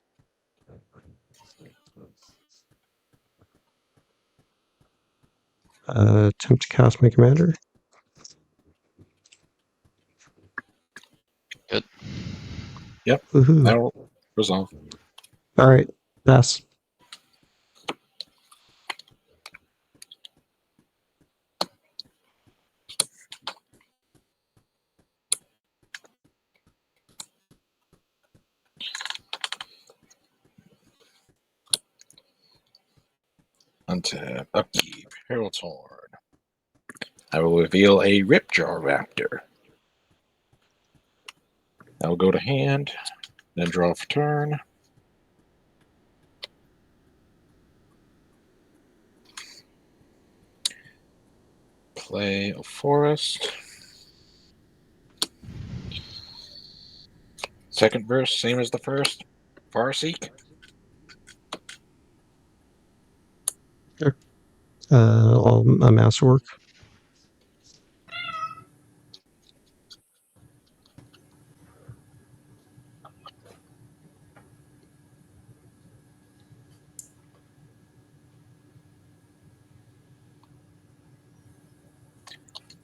Attempt to cast my commander. Good. Yep. Woohoo. That'll resolve. All right, pass. Untap, upkeep, Herald's Horn. I will reveal a Ripjaw Raptor. I will go to hand, then draw for turn. Play a forest. Second verse, same as the first. Farseek. All a masterwork.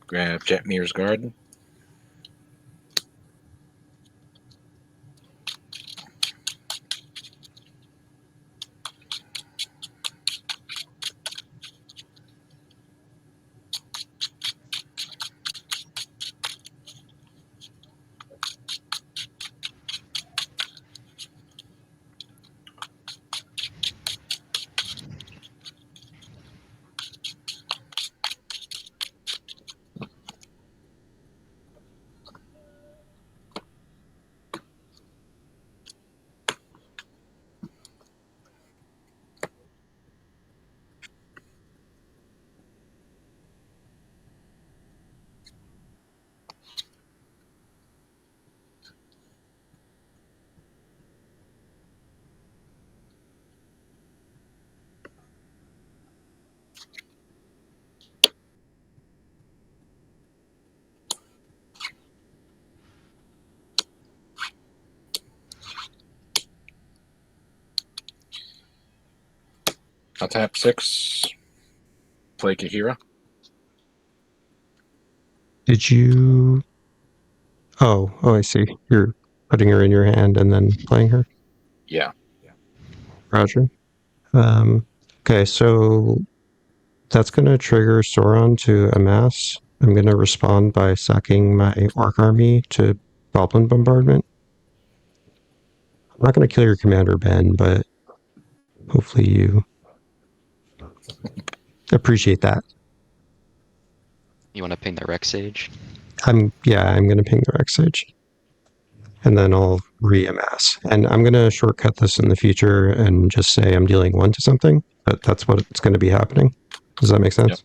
Grab Jetmir's Garden. I'll tap 6. Play Kahira. Did you? Oh, I see. You're putting her in your hand and then playing her. Yeah. Roger. Okay, so that's going to trigger Sauron to amass. I'm going to respond by sacking my Orc army to Goblin Bombardment. I'm not going to kill your commander, Ben, but hopefully you appreciate that. You want to ping the Rex Sage? I'm going to ping the Rex Sage. And then I'll re-amass. And I'm going to shortcut this in the future and just say I'm dealing 1 to something, but that's what it's going to be happening. Does that make sense?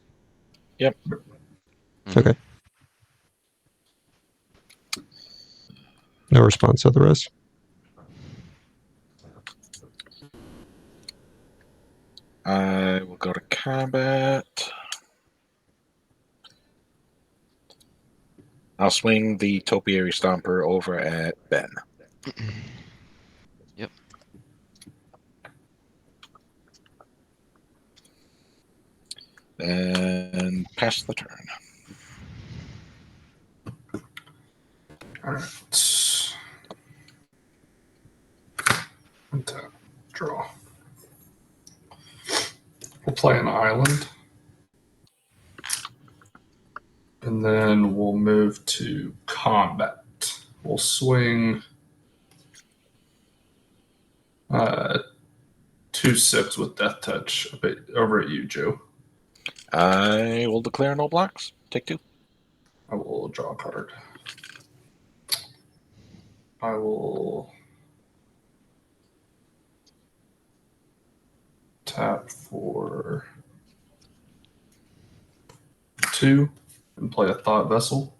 Yep. Okay. No response otherwise. I will go to combat. I'll swing the Topiary Stomper over at Ben. Yep. And pass the turn. All right. Untap. Draw. We'll play an island. And then we'll move to combat. We'll swing 2/6 with Death Touch a bit over at you, Joe. I will declare no blocks. Take 2. I will draw a card. I will tap for 2 and play a Thought Vessel.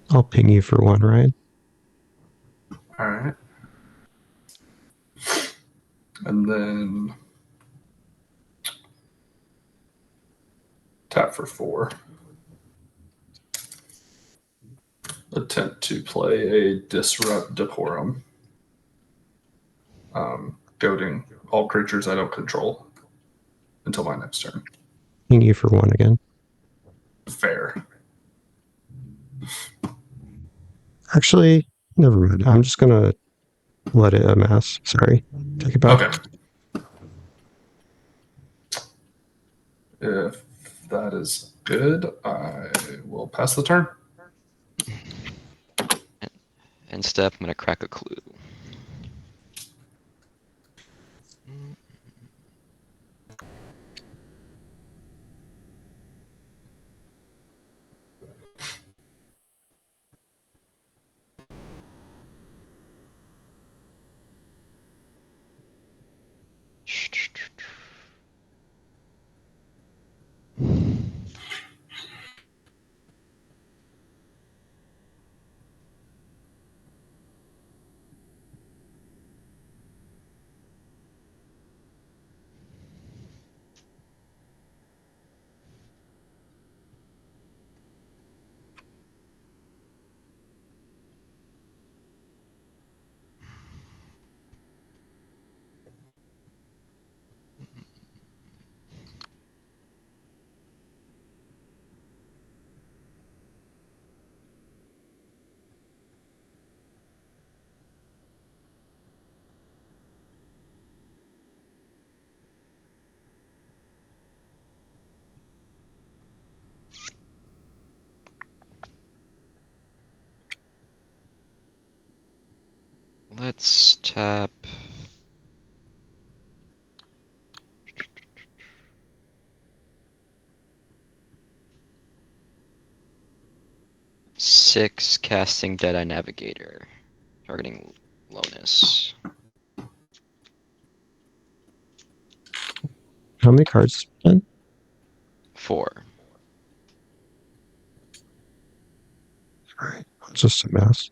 I'll ping you for 1, Ryan. All right. And then tap for 4. Attempt to play a Disrupt Decorum. Goading all creatures I don't control until my next turn. Ping you for 1 again. Fair. Actually, never mind. I'm just going to let it amass. Sorry. Take it back. Okay. If that is good, I will pass the turn. End step, I'm going to crack a clue. Let's tap. Six, casting Deadeye Navigator, targeting Lonus. How many cards, Ben? 4. All right. Just amass.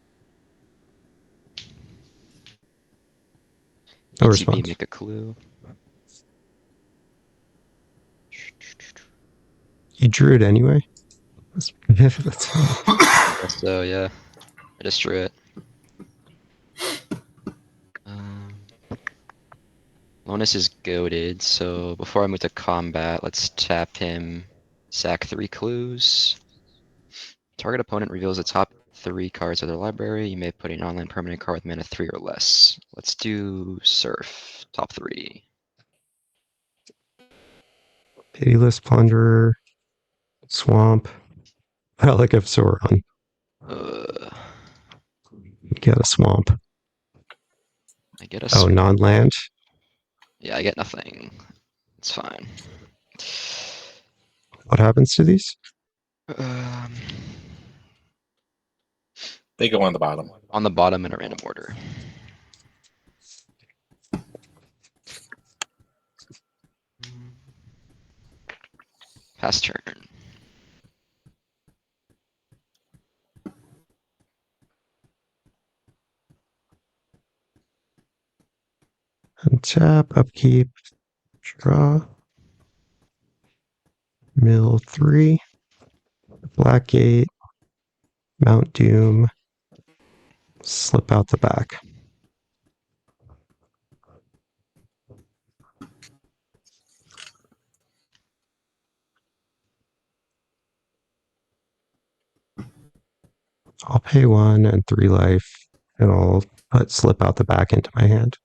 No ETB, response. make a clue. You drew it anyway? That's fine. I guess so, yeah. I just drew it. Bonus is goaded, so before I move to combat, let's tap him, sack 3 clues. Target opponent reveals the top 3 cards of their library. You may put an online permanent card with mana 3 or less. Let's do Surf, top 3. Pitiless Plunderer, Swamp, Relic of Sauron. Get a Swamp. I get a Oh, non-land? Yeah, I get nothing. It's fine. What happens to these? They go on the bottom. On the bottom in a random order. Pass turn. Untap, upkeep, draw. Mill 3. Blackgate. Mount Doom. Slip out the back. I'll pay 1 and 3 life, and I'll put slip out the back into my hand.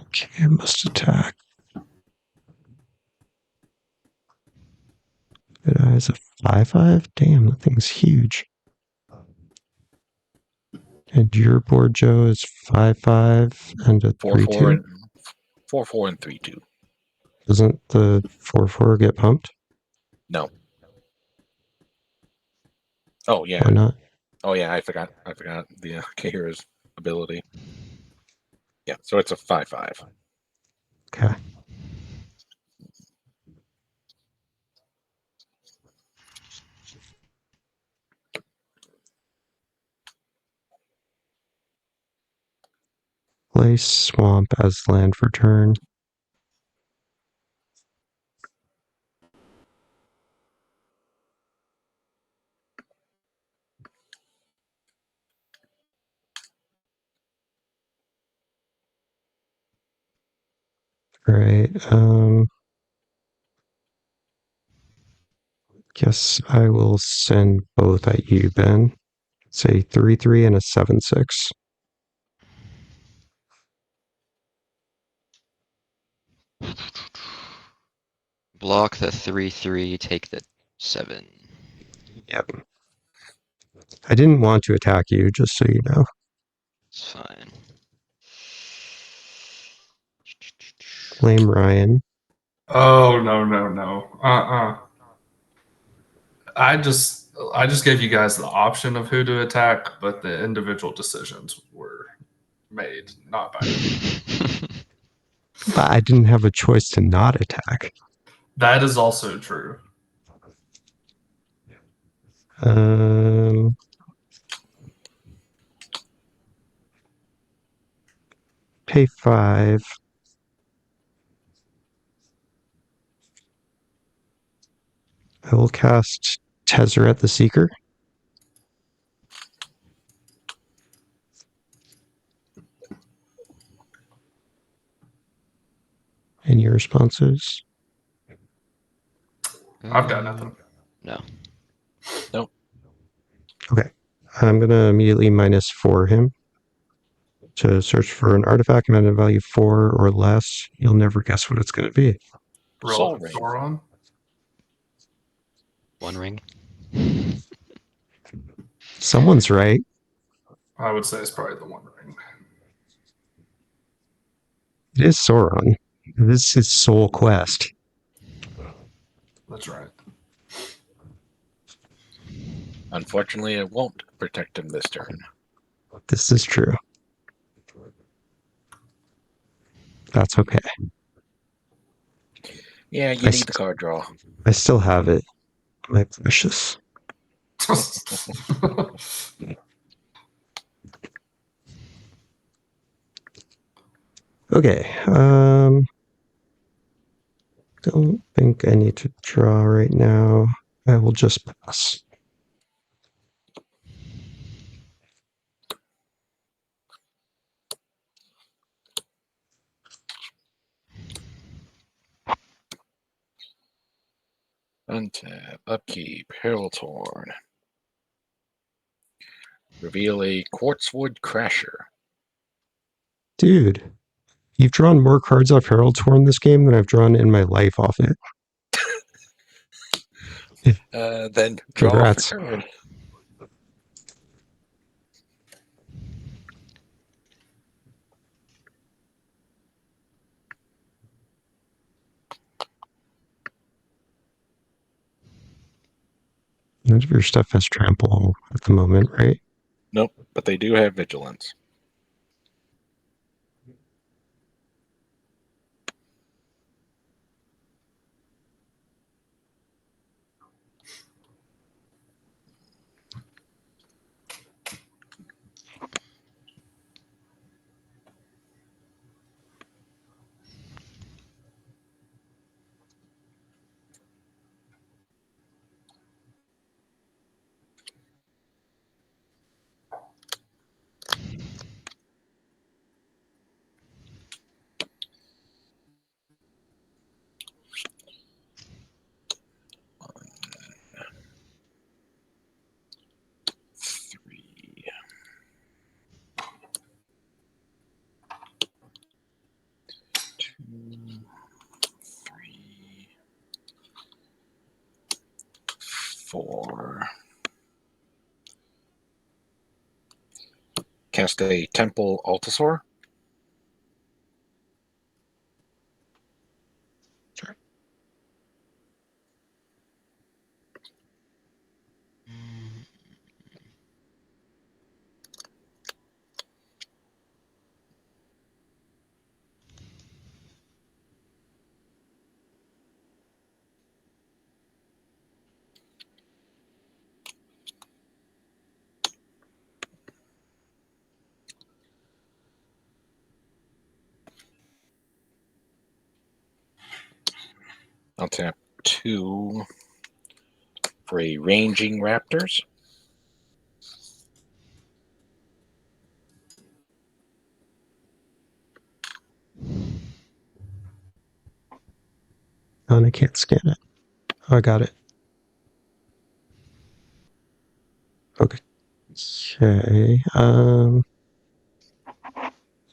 Okay, must attack. Good eyes a 5/5? Damn, that thing's huge. And your board, Joe, is 5/5 and a 4/4 3/2. and 4/4 and 3/2. Doesn't the 4/4 get pumped? No. Oh yeah. Why not? Oh yeah. I forgot the Kahira's ability. Yeah. So it's a 5/5. Okay. Play Swamp as land for turn. Right. Guess I will send both at you, Ben. Say 3/3 and a 7/6. Block the 3/3, take the 7. Yep. I didn't want to attack you, just so you know. It's fine. Blame Ryan. Oh no. I just gave you guys the option of who to attack, but the individual decisions were made not by me. But I didn't have a choice to not attack. That is also true. Pay 5. I will cast Tezzeret the Seeker. Any responses? I've got nothing. No. Okay. I'm going to immediately -4 him to search for an artifact mana value 4 or less. You'll never guess what it's going to be. Soul Relic Ring. Sauron. One ring. Someone's right. I would say it's probably the One Ring. It is Sauron. This is his sole quest. That's right. Unfortunately, it won't protect him this turn. This is true. That's okay. Yeah, you need the card draw. I still have it. My precious. Okay. Don't think I need to draw right now. I will just pass. Untap, upkeep, Herald Torn. Reveal a Quartzwood Crasher. Dude, you've drawn more cards off Herald Torn this game than I've drawn in my life off it. Then draw for Congrats. turn. None of your stuff has trample at the moment, right? Nope, but they do have Vigilance. Three. Two. Three. Four. Cast a Temple Altasaur. I'll tap 2 for a Ranging Raptors. And I can't scan it. Oh, I got it. Okay. Okay.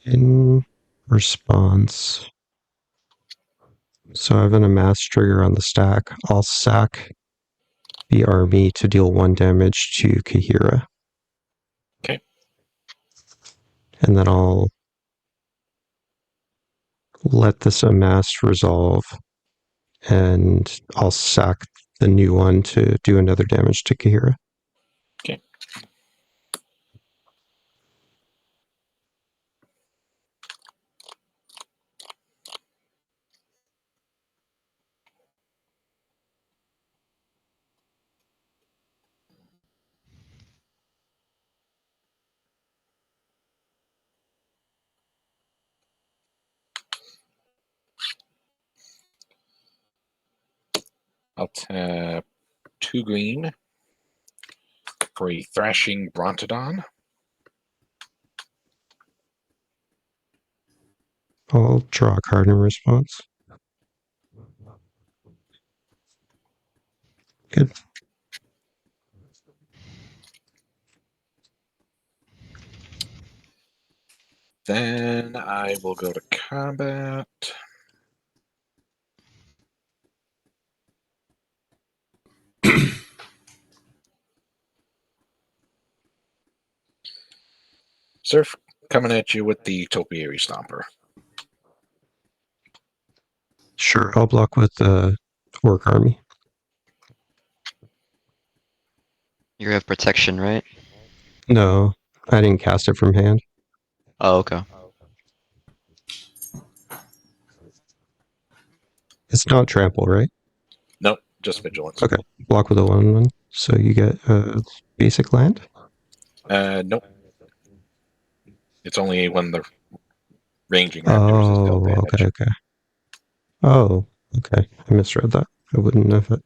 In response. So I have an amass trigger on the stack. I'll sack the army to deal 1 damage to Kahira. Okay. And then I'll let this amass resolve, and I'll sack the new one to do another damage to Kahira. Okay. I'll tap 2 green for a Thrashing Brontodon. I'll draw a card in response. Good. Then I will go to combat. Surf coming at you with the Topiary Stomper. Sure, I'll block with the Orc Army. You have protection, right? No, I didn't cast it from hand. Oh, okay. It's not trample, right? Nope, just Vigilance. Okay, block with a 1/1. So you get a basic land? Nope. It's only when the Ranging Raptors is dealt Oh, damage. okay. Oh, Okay, I misread that. I wouldn't have it.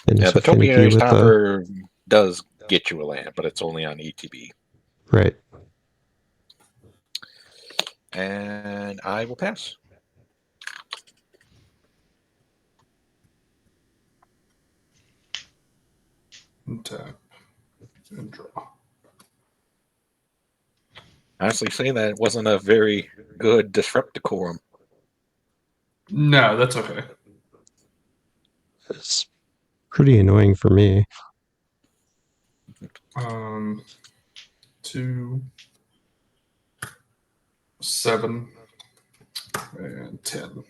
Been Yeah, so the finicky Topiary with the Stopper does get you a land, but it's only on ETB. right. And I will pass. And tap and draw. Honestly, saying that it wasn't a very good disrupt decorum. No, that's okay. It's pretty annoying for me. 2, 7, and 10.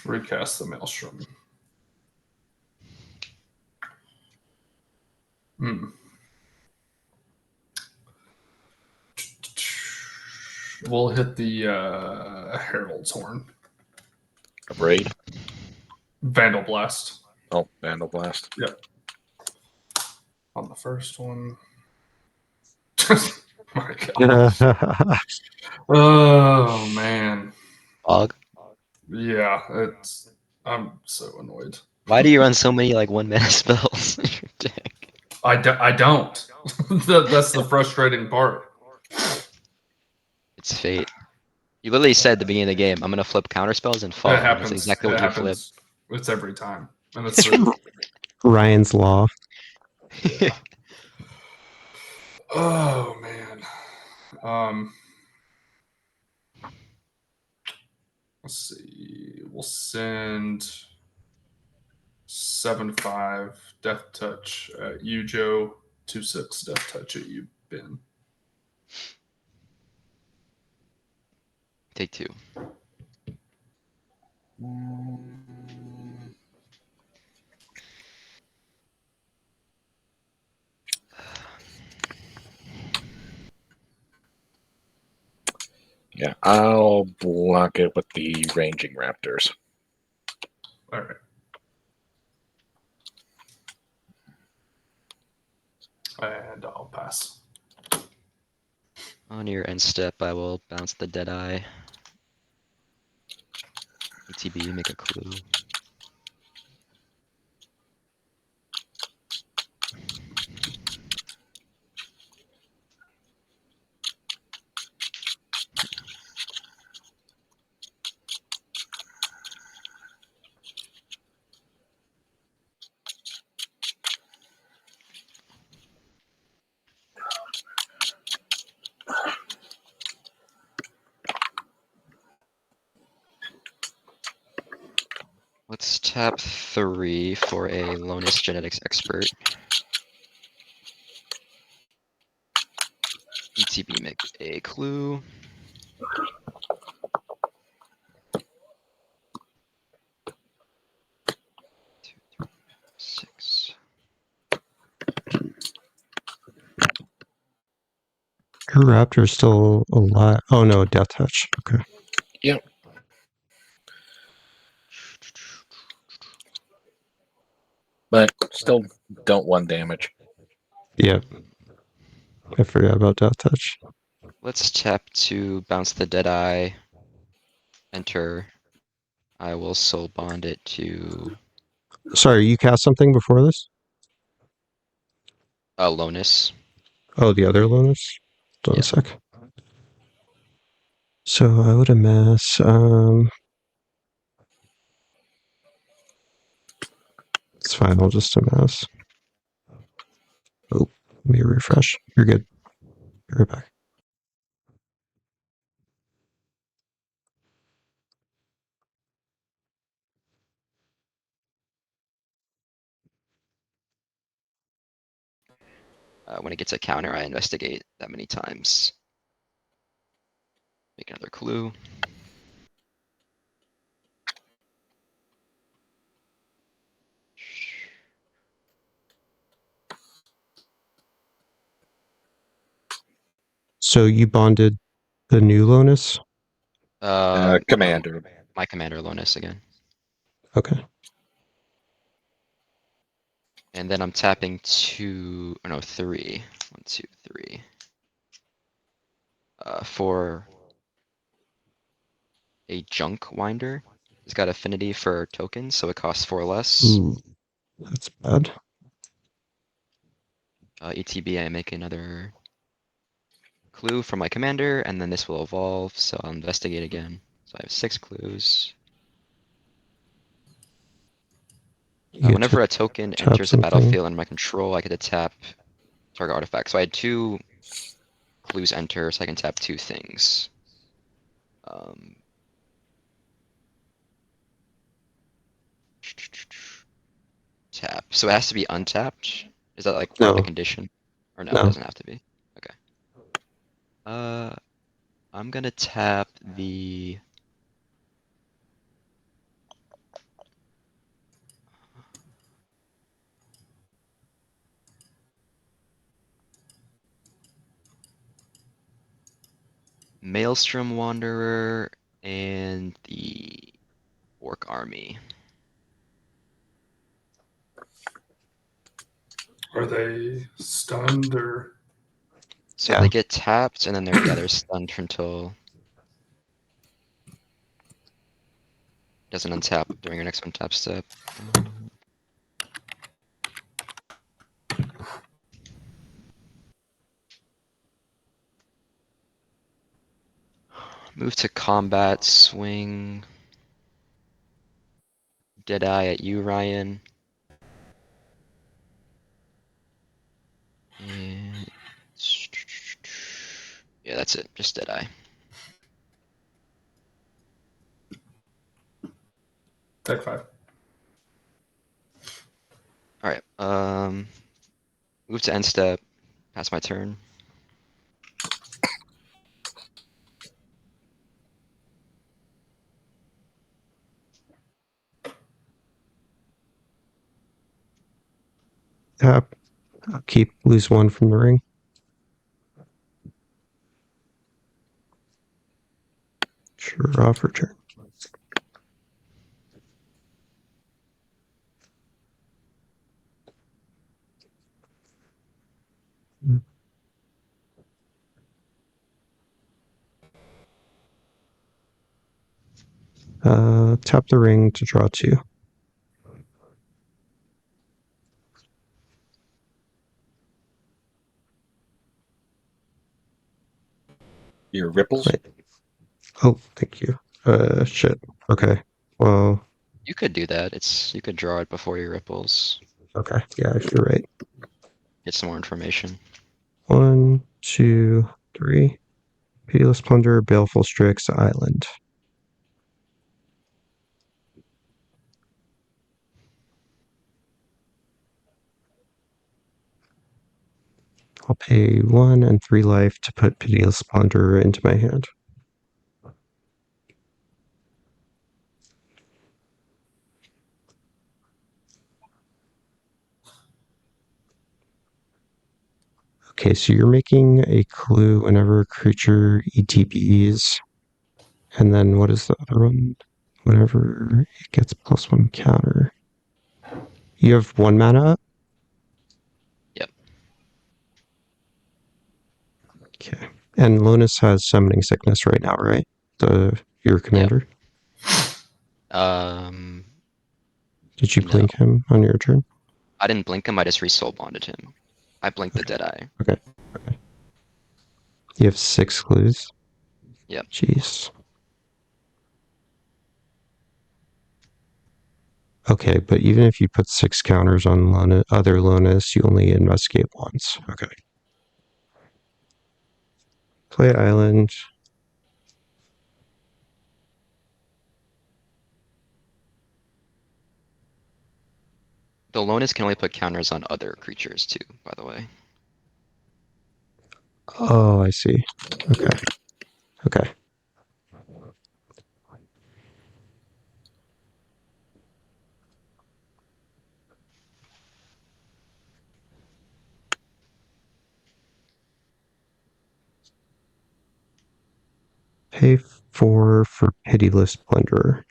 Recast the Maelstrom. We'll hit the Herald's Horn. A braid. Vandal Blast. Oh, Vandal Blast. Yep. On the first one. My God. Oh man. Og. Yeah, it's. I'm so annoyed. Why do you run so many like 1-mana spells in your deck? I don't. That's the frustrating part. It's fate. You literally said at the beginning of the game, I'm gonna flip counter spells and fall. It And that's happens. exactly It what you flipped. happens. It's every time, and it's the, Ryan's Law. yeah. Oh man. Let's see. We'll send 7/5 Death Touch at you, Joe. 2/6 Death Touch at you, Ben. Take 2. Yeah, I'll block it with the Ranging Raptors. All right. And I'll pass. On your end step, I will bounce the Deadeye. ETB, make a clue. Let's tap 3 for a Lonus Genetics Expert. ETB, make a clue. 2, 3, 6. Your Raptor's still alive. Oh no, Death Touch. Okay. Yep. But still don't 1 damage. Yep. I forgot about Death Touch. Let's tap to bounce the Deadeye. Enter. I will soul bond it to Sorry, you cast something before this? Lonus. Oh, the other Lonus? Hold on Yeah. a sec. So I would amass. It's fine. I'll just amass. Oh, let me refresh. You're good. Be right back. When it gets a counter, I investigate that many times. Make another clue. So you bonded the new Lonus? Commander. My commander Lonus again. Okay. And then I'm tapping 2, or no, 3. 1, 2, 3. For a Junk Winder. It's got affinity for tokens, so it costs 4 less. Ooh, that's bad. ETB, I make another clue for my commander, and then this will evolve, so I'll investigate again. So I have 6 clues. You get Whenever to a token tap enters the something. battlefield under my control, I get to tap target artifact. So I had 2 clues enter, so I can tap 2 things. Tap. So it has to be untapped? Is that like part of the No. condition? Or no, No. it doesn't have to be. Okay. I'm gonna tap the Maelstrom Wanderer and the Orc Army. Are they stunned or? So Yeah. they get tapped and then they're stunned until doesn't untap during your next untap step. Move to combat, swing. Deadeye at you, Ryan. And yeah, that's it. Just Deadeye. Deck 5. Alright. Move to end step. Pass my turn. Tap. Keep, lose 1 from the ring. Sure, off return. Tap the ring to draw 2. Your ripples. Wait. Oh, thank you. Shit. Okay. Well, You could do that. You could draw it before your ripples. okay. Yeah, you're right. Get some more information. 1, 2, 3. Pitiless Plunder, Baleful Strix, Island. I'll pay 1 and 3 life to put Pitiless Plunder into my hand. Okay, so you're making a clue whenever a creature ETBs. And then what is the other one? Whenever it gets +1 counter. You have 1 mana up? Yep. Okay. And Lonus has Summoning Sickness right now, right? Your commander? Did you No. blink him on your turn? I didn't blink him, I just re-soul bonded him. I blinked the Deadeye. Okay. Okay. You have 6 clues? Yep. Jeez. Okay, but even if you put 6 counters on other Lonus, you only investigate once. Okay. Play Island. The Lonus can only put counters on other creatures too, by the way. Oh, I see. Okay. Okay. Pay 4 for Pitiless Plunderer.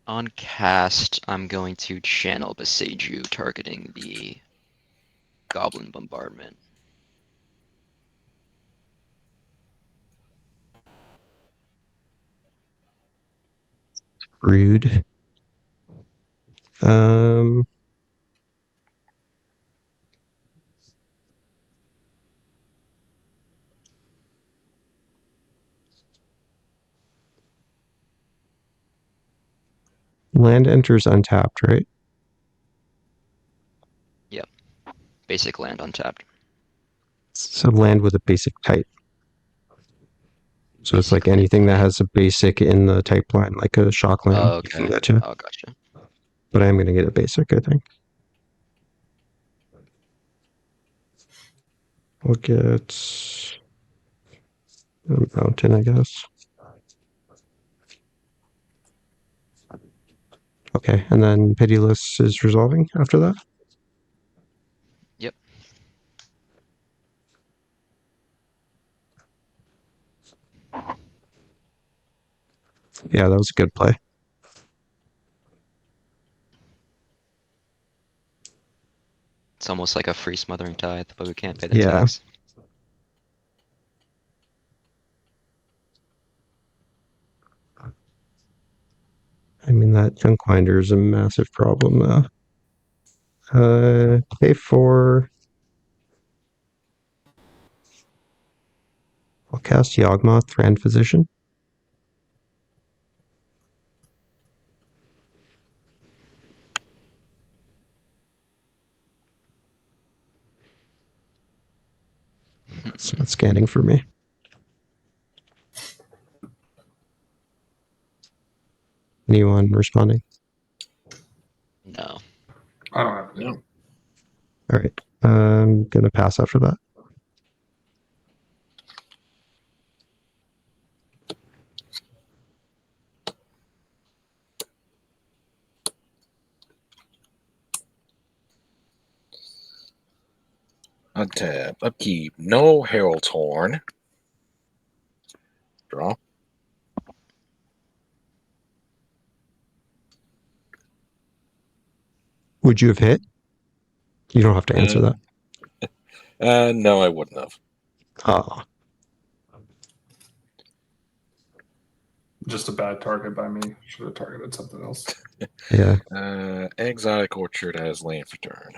On cast, I'm going to channel Beseiju, targeting the Goblin Bombardment. Rude. Land enters untapped, right? Basic land untapped. So land with a basic type. So it's like Basic land anything that type. has a basic in the type line, like a shock land, Oh, you can okay. get to. Oh, gotcha. But I'm going to get a basic, I think. We'll get a mountain, I guess. Okay, and then Pitiless is resolving after that? Yep. Yeah, that was a good play. It's almost like a free smothering tithe, but we can't pay the Yeah. tax. I mean, that junk winder is a massive problem, though. Pay for... I'll cast Yawgmoth, Thran Physician. It's not scanning for me. Anyone responding? No. I don't have any. No. All right. I'm going to pass after that. Untap. Upkeep. No Herald's Horn. Draw. Would you have hit? You don't have to answer that. No, I wouldn't have. Oh, Just a bad target by me. Should have targeted something else. yeah. Exotic Orchard has land for turn.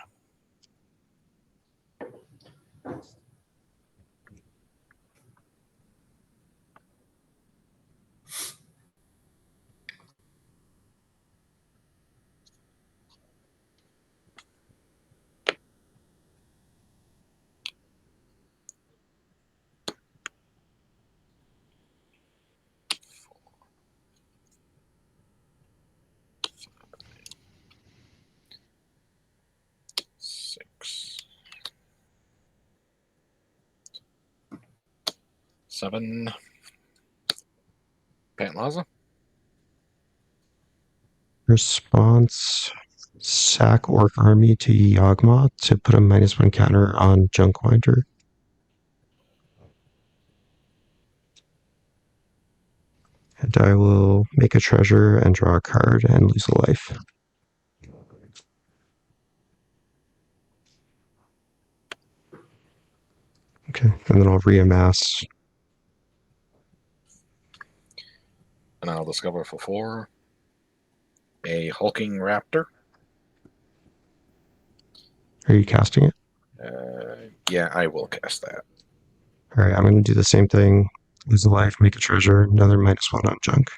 Six. 7. Pantlaza. Response, sack Orc Army to Yawgmoth to put a -1 counter on Junk Winder. And I will make a treasure and draw a card and lose a life. Okay, and then I'll reamass. And I'll discover for 4 a hulking raptor. Are you casting it? Yeah, I will cast that. All right, I'm going to do the same thing. Lose a life, make a treasure, another -1 on Junk.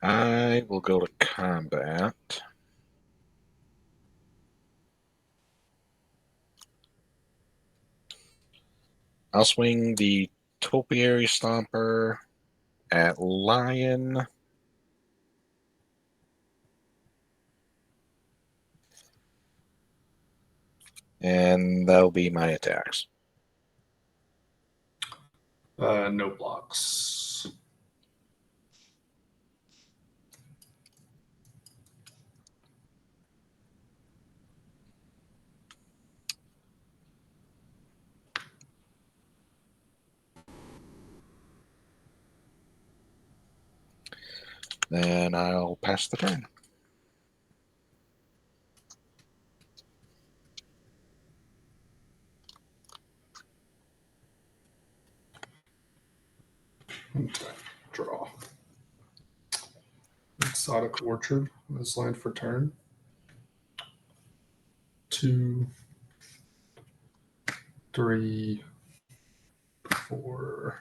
I will go to combat. I'll swing the Topiary Stomper at Lion. And that'll be my attacks. No blocks. Then I'll pass the turn. Okay, draw. Exotic Orchard is land for turn. 2, 3, 4,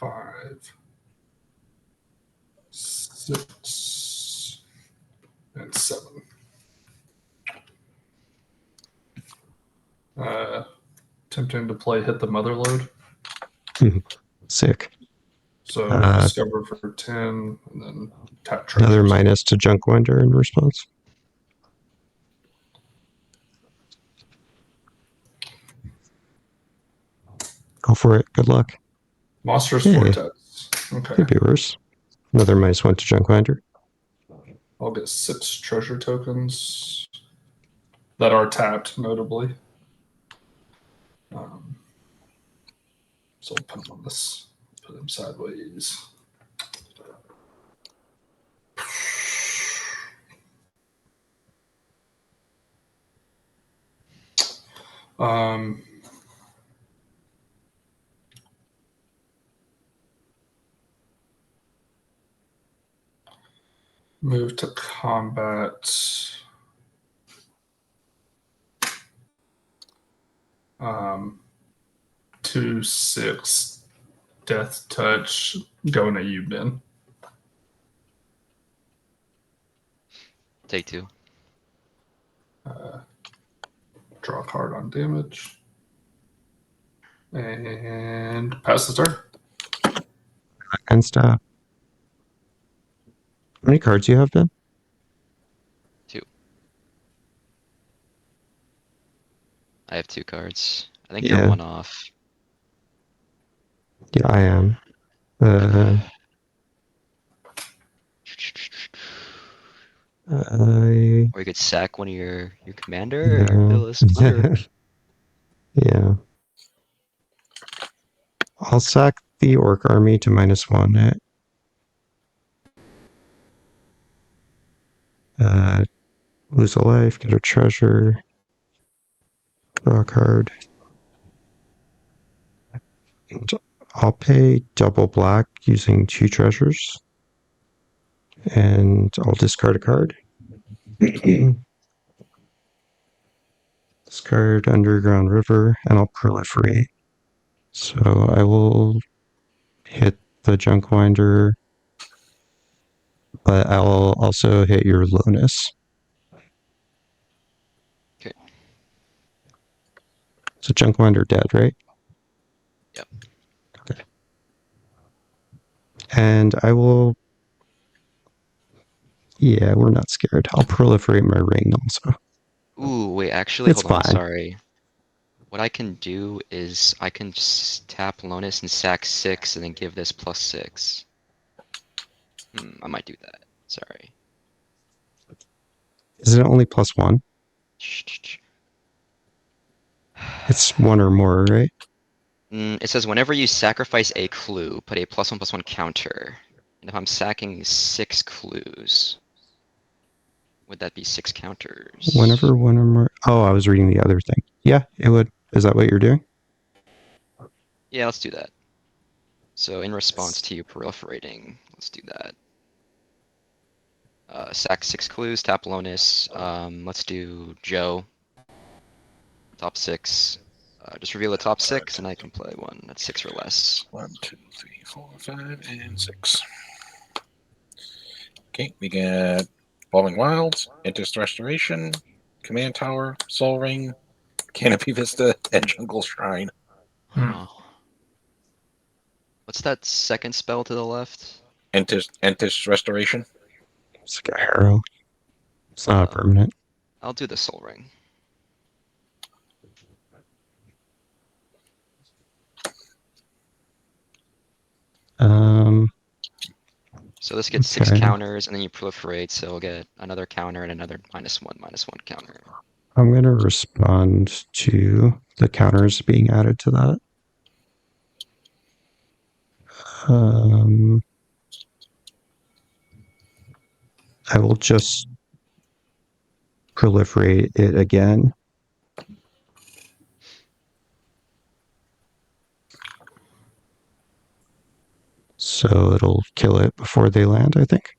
5, 6, and 7. Attempting to play Hit the Mother Load. Sick. So discover for 10, and then tap treasures. Another minus to Junkwinder in response. Go for it. Good luck. Monstrous Yeah. Vortex. Okay. Could be worse. Another -1 to Junkwinder. I'll get 6 treasure tokens that are tapped, notably. So I'll put them on this. Put them sideways. Move to combat. 2/6 Death Touch going at you, Ben. Take 2. Draw a card on damage. And pass the turn. And stop. How many cards do you have, Ben? 2. I have 2 cards. I think Yeah. you're 1 off. Yeah, I am. Or you could sack one of your commander or Yeah. Phyllis Thunder. Yeah. I'll sack the Orc Army to -1 it. Lose a life, get a treasure, draw a card. And I'll pay double black using 2 treasures. And I'll discard a card. Discard Underground River, and I'll proliferate. So I will hit the Junkwinder, but I'll also hit your Lonus. Okay. So Junkwinder dead, right? Yep. Okay. And I will... Yeah, we're not scared. I'll proliferate my ring also. Ooh, wait, actually, It's hold on, fine. sorry. What I can do is I can just tap Lonus and sack 6 and then give this +6. I might do that. Sorry. Is it only +1? It's 1 or more, right? It says whenever you sacrifice a clue, put a +1/+1 counter. And if I'm sacking 6 clues, would that be 6 counters? Whenever 1 or more... Oh, I was reading the other thing. Yeah, it would. Is that what you're doing? Yeah, let's do that. So in response to you proliferating, let's do that. Sack 6 clues, tap Lonus. Let's do Joe. Top 6. Just reveal the top 6 and I can play one that's 6 or less. 1, 2, 3, 4, 5, and 6. Okay, we got Falling Wilds, Interest Restoration, Command Tower, Soul Ring, Canopy Vista, and Jungle Shrine. Oh. What's that second spell to the left? Entis Restoration. It's like a harrow. It's not a permanent. I'll do the Soul Ring. Um, So this gets 6 Okay. counters, and then you proliferate, so we'll get another counter and another -1/-1 counter. I'm going to respond to the counters being added to that. I will just proliferate it again. So it'll kill it before they land, I think.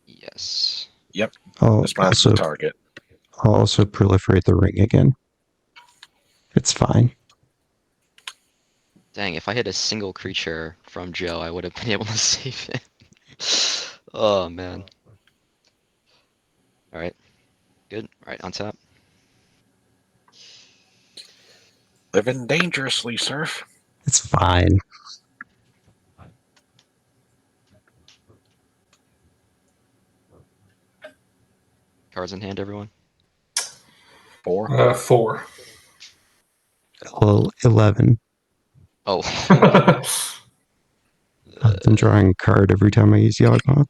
Yes. Yep. I'll Responds to the target. I'll also proliferate the ring again. It's fine. Dang, if I hit a single creature from Joe, I would have been able to save it. Oh, man. Alright. Good. Alright, on top. Living dangerously, Surf. It's fine. Cards in hand, everyone. 4. 4. Well, 11. Oh. I've been drawing a card every time I use Yawgmoth.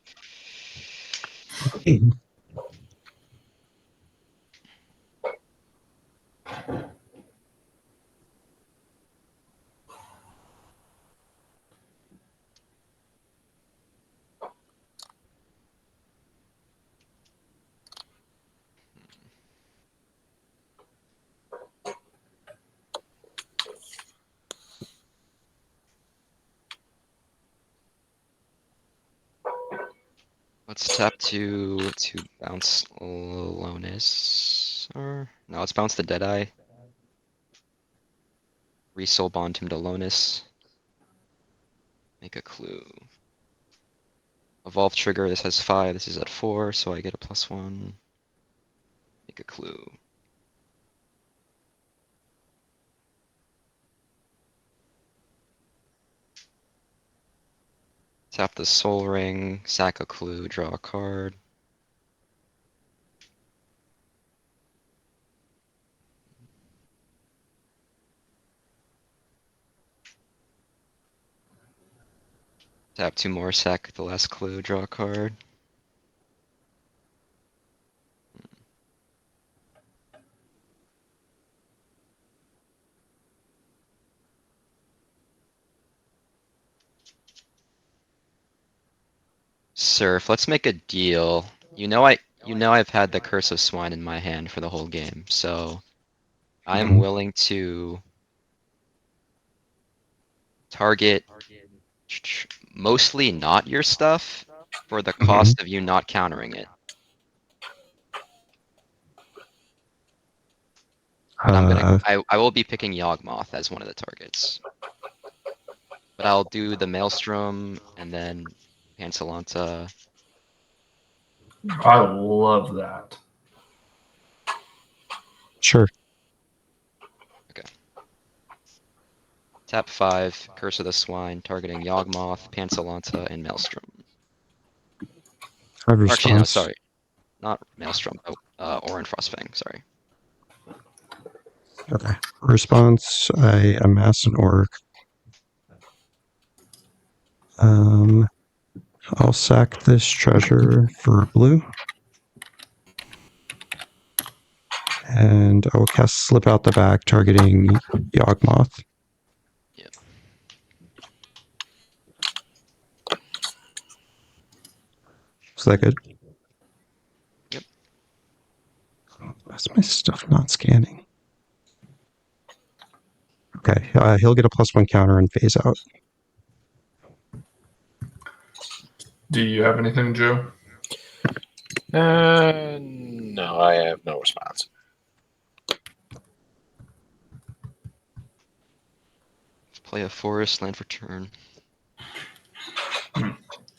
Let's tap to bounce Lonis. Or no, let's bounce the Deadeye. Resoul bond him to Lonis. Make a clue. Evolve trigger, this has 5, this is at 4, so I get a +1. Make a clue. Tap the Soul Ring, sack a clue, draw a card. Tap 2 more, sack the last clue, draw a card. Surf, let's make a deal. You know I've had the Curse of Swine in my hand for the whole game, so I am Mhm. willing to target mostly not your stuff for the cost of you not countering it. But I will be picking Yawgmoth as one of the targets. But I'll do the Maelstrom and then Pansalanta. I love that. Sure. Tap 5, Curse of the Swine, targeting Yawgmoth, Pansalanta, and Maelstrom. I have Or actually, no, response. sorry. Not Maelstrom, Orin Frostfang, sorry. Okay. Response, I amass an orc. I'll sack this treasure for blue. And I will cast Slip Out the Back, targeting Yawgmoth. Yep. Is that good? Yep. Why's my stuff not scanning? Okay, he'll get a +1 counter and phase out. Do you have anything, Joe? No, I have no response. Play a forest, land for turn.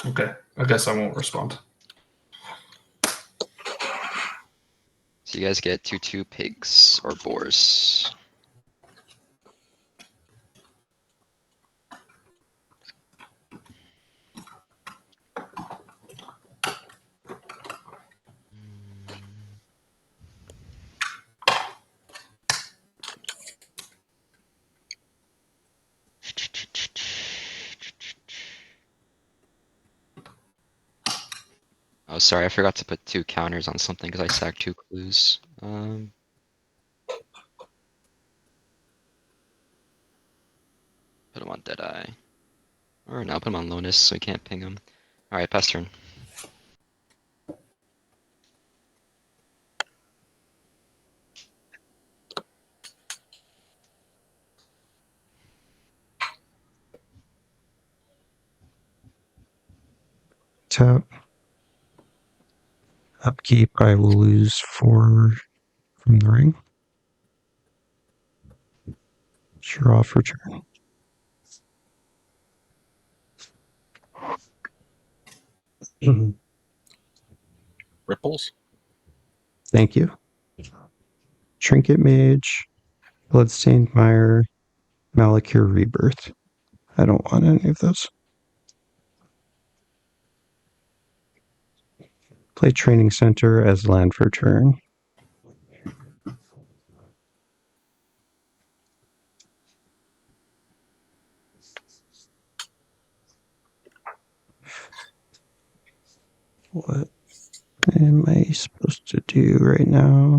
Okay. I guess I won't respond. So you guys get 2/2 pigs or boars. Oh, sorry, I forgot to put 2 counters on something because I sacked 2 clues. Put him on Deadeye. Or no, put him on Lonus so we can't ping him. Alright, pass turn. Tap. Upkeep, I will lose 4 from the ring. Draw for turn. Ripples. Thank you. Trinket Mage, Bloodstained Mire, Malakir Rebirth. I don't want any of those. Play Training Center as land for turn. What am I supposed to do right now?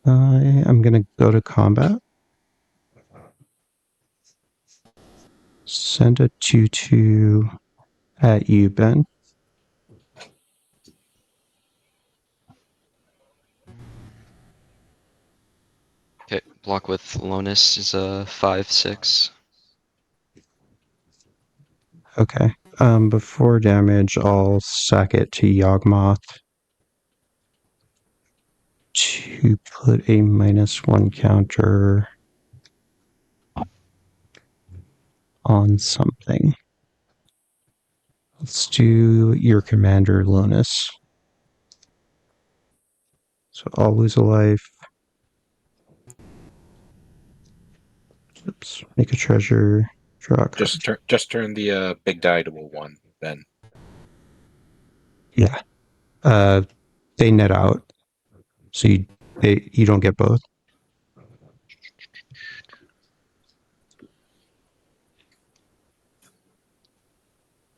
I am going to go to combat. Send a 2/2 at you, Ben. Okay, block with Lonus is a 5/6. Okay. Before damage, I'll sack it to Yawgmoth to put a -1 counter on something. Let's do your commander, Lonus. So I'll lose a life. Oops. Make a treasure. Draw a card. Just turn the big die to a 1. Then Yeah. They net out. So you don't get both.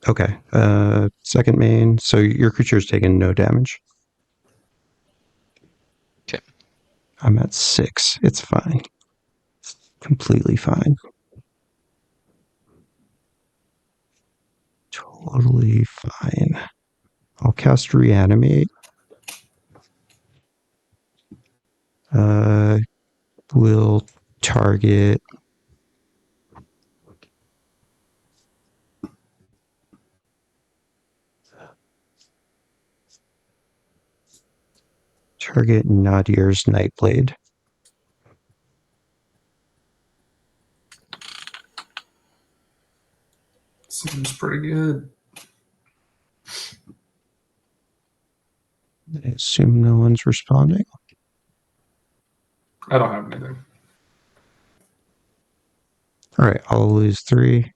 Okay. Second main. So your creature's taken no damage. Okay. I'm at 6. It's fine. It's completely fine. Totally fine. I'll cast Reanimate. Will target Nadir's Nightblade. Seems pretty good. I assume no one's responding. I don't have anything. All right, I'll lose 3.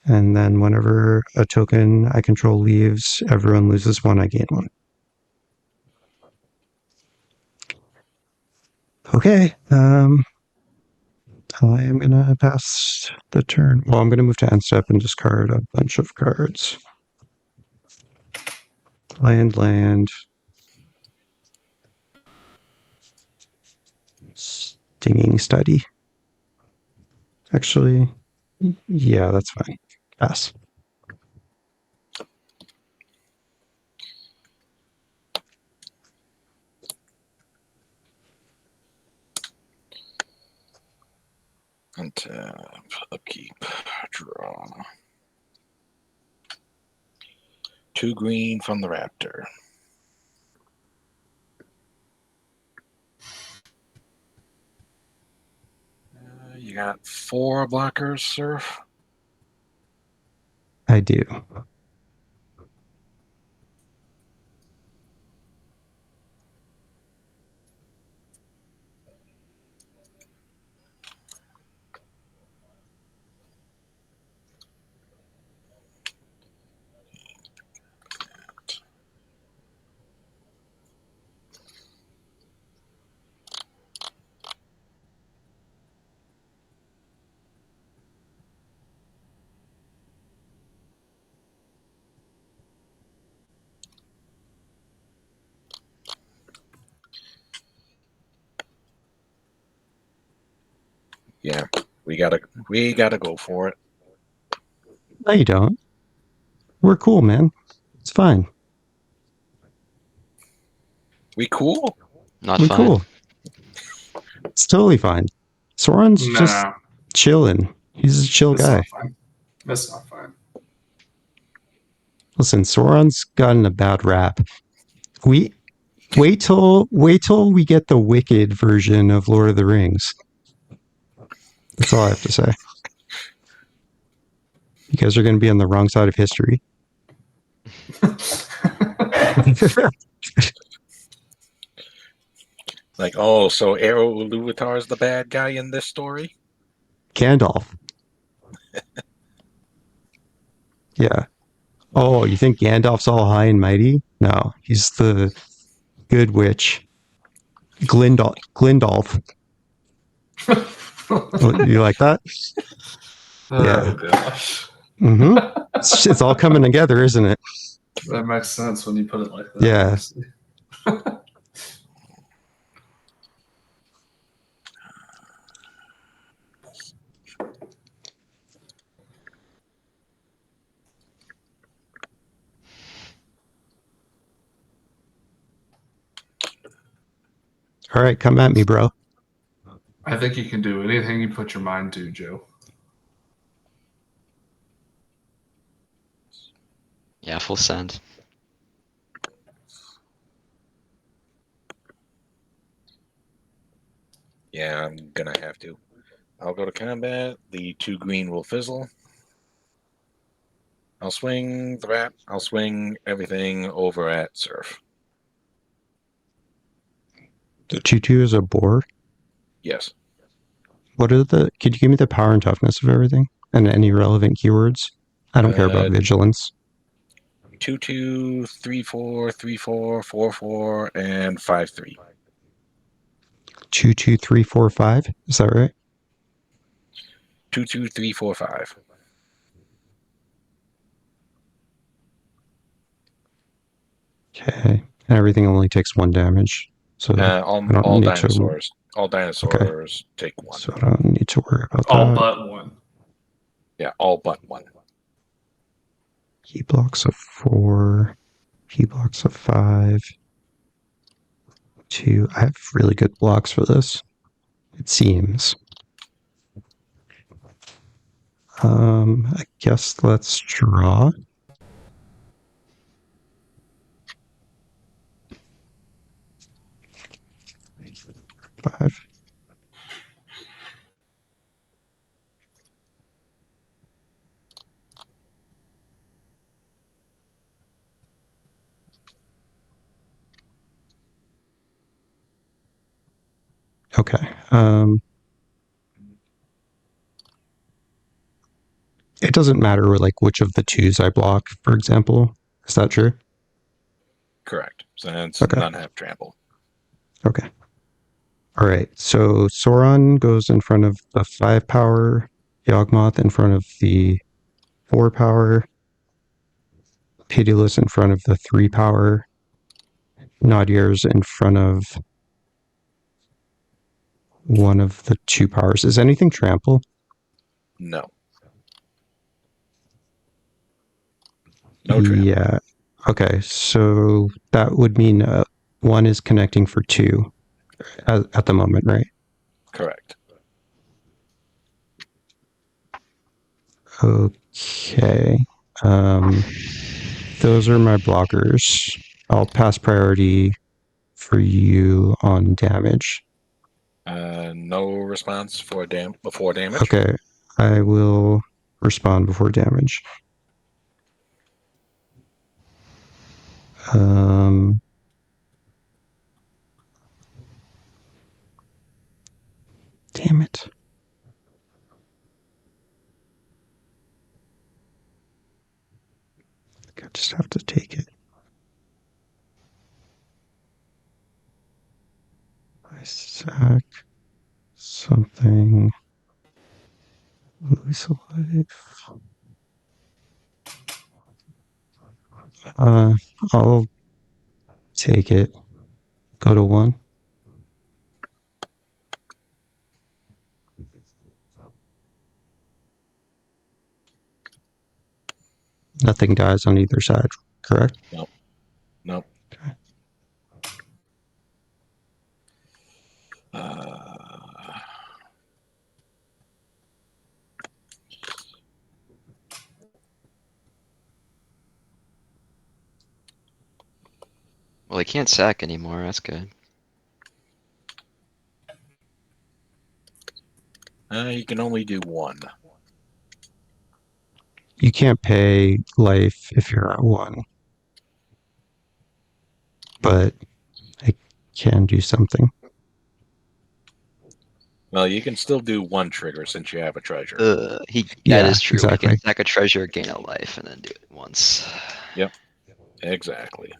And then whenever a token I control leaves, everyone loses 1, I gain 1. Okay, I am going to pass the turn. Well, I'm going to move to end step and discard a bunch of cards. Land. Stinging Study. Actually, yeah, that's fine. Pass. Untap, upkeep, draw. 2 green from the Raptor. You got 4 blockers, Surf? I do. Yeah, we gotta go for it. No, you don't. We're cool, man. It's fine. We cool? Not We're fine. cool. It's totally fine. Sauron's just No, chilling. He's a chill that's guy. not fine. That's not fine. Listen, Sauron's gotten a bad rap. We wait till we get the wicked version of Lord of the Rings. That's all I have to say. You guys are going to be on the wrong side of history. Like, oh, so LOTR is the bad guy in this story? Gandalf. Yeah. Oh, you think Gandalf's all high and mighty? No, he's the good witch. Glindolf. You like that? Yeah. Oh gosh. Mm-hmm. It's all coming together, isn't it? That makes sense when you put it like that. Yeah. Honestly. All right, come at me, bro. I think you can do anything you put your mind to, Joe. Yeah, full send. Yeah, I'm gonna have to. I'll go to combat. The 2 green will fizzle. I'll swing the Rap. I'll swing everything over at Surf. The 2/2 is a boar. Yes. What are the? Could you give me the power and toughness of everything and any relevant keywords? I don't care about vigilance. 2/2, 3/4, 3/4, 4/4, and 5/3. 2, 2, 3, 4, 5. Is that right? 2/2, 3, 4, 5. Okay. And everything only takes 1 damage. So I don't All need dinosaurs. All dinosaurs take 1. So I don't need to worry about All that. but one. Yeah, all but 1. Key blocks of 4. Key blocks of 5. 2. I have really good blocks for this. It seems. I guess let's draw. Five. Okay. It doesn't matter like which of the 2s I block, for example. Is that true? Correct. Since Okay. none have trample. Okay. All right. So Sauron goes in front of the 5 power. Yawgmoth in front of the 4 power. Pitiless in front of the 3 power. Nadier's in front of one of the 2 powers. Is anything trample? No. No trample. Yeah. Okay. So that would mean 1 is connecting for 2 at the moment, right? Correct. Okay. Those are my blockers. I'll pass priority for you on damage. No response for before damage. Okay. I will respond before damage. Damn it. I just have to take it. I sack something. Lose a life. I'll take it. Go to 1. Nothing dies on either side, correct? Nope. Okay. Well, he can't sack anymore. That's good. You can only do 1. You can't pay life if you're at 1. But I can do something. Well, you can still do 1 trigger since you have a treasure. That Yeah, is true. exactly. He can sack a treasure, gain a life, and then do it once. Yep. Exactly.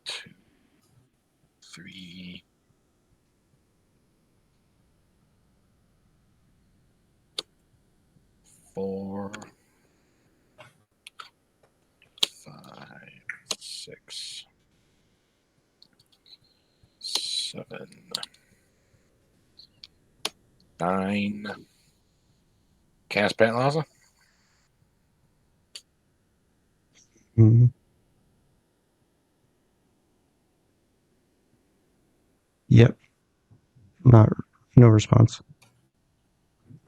Two, 3. 4, 5, 6, 7, 9. Cast Pat Laza? Mm. Yep. No response.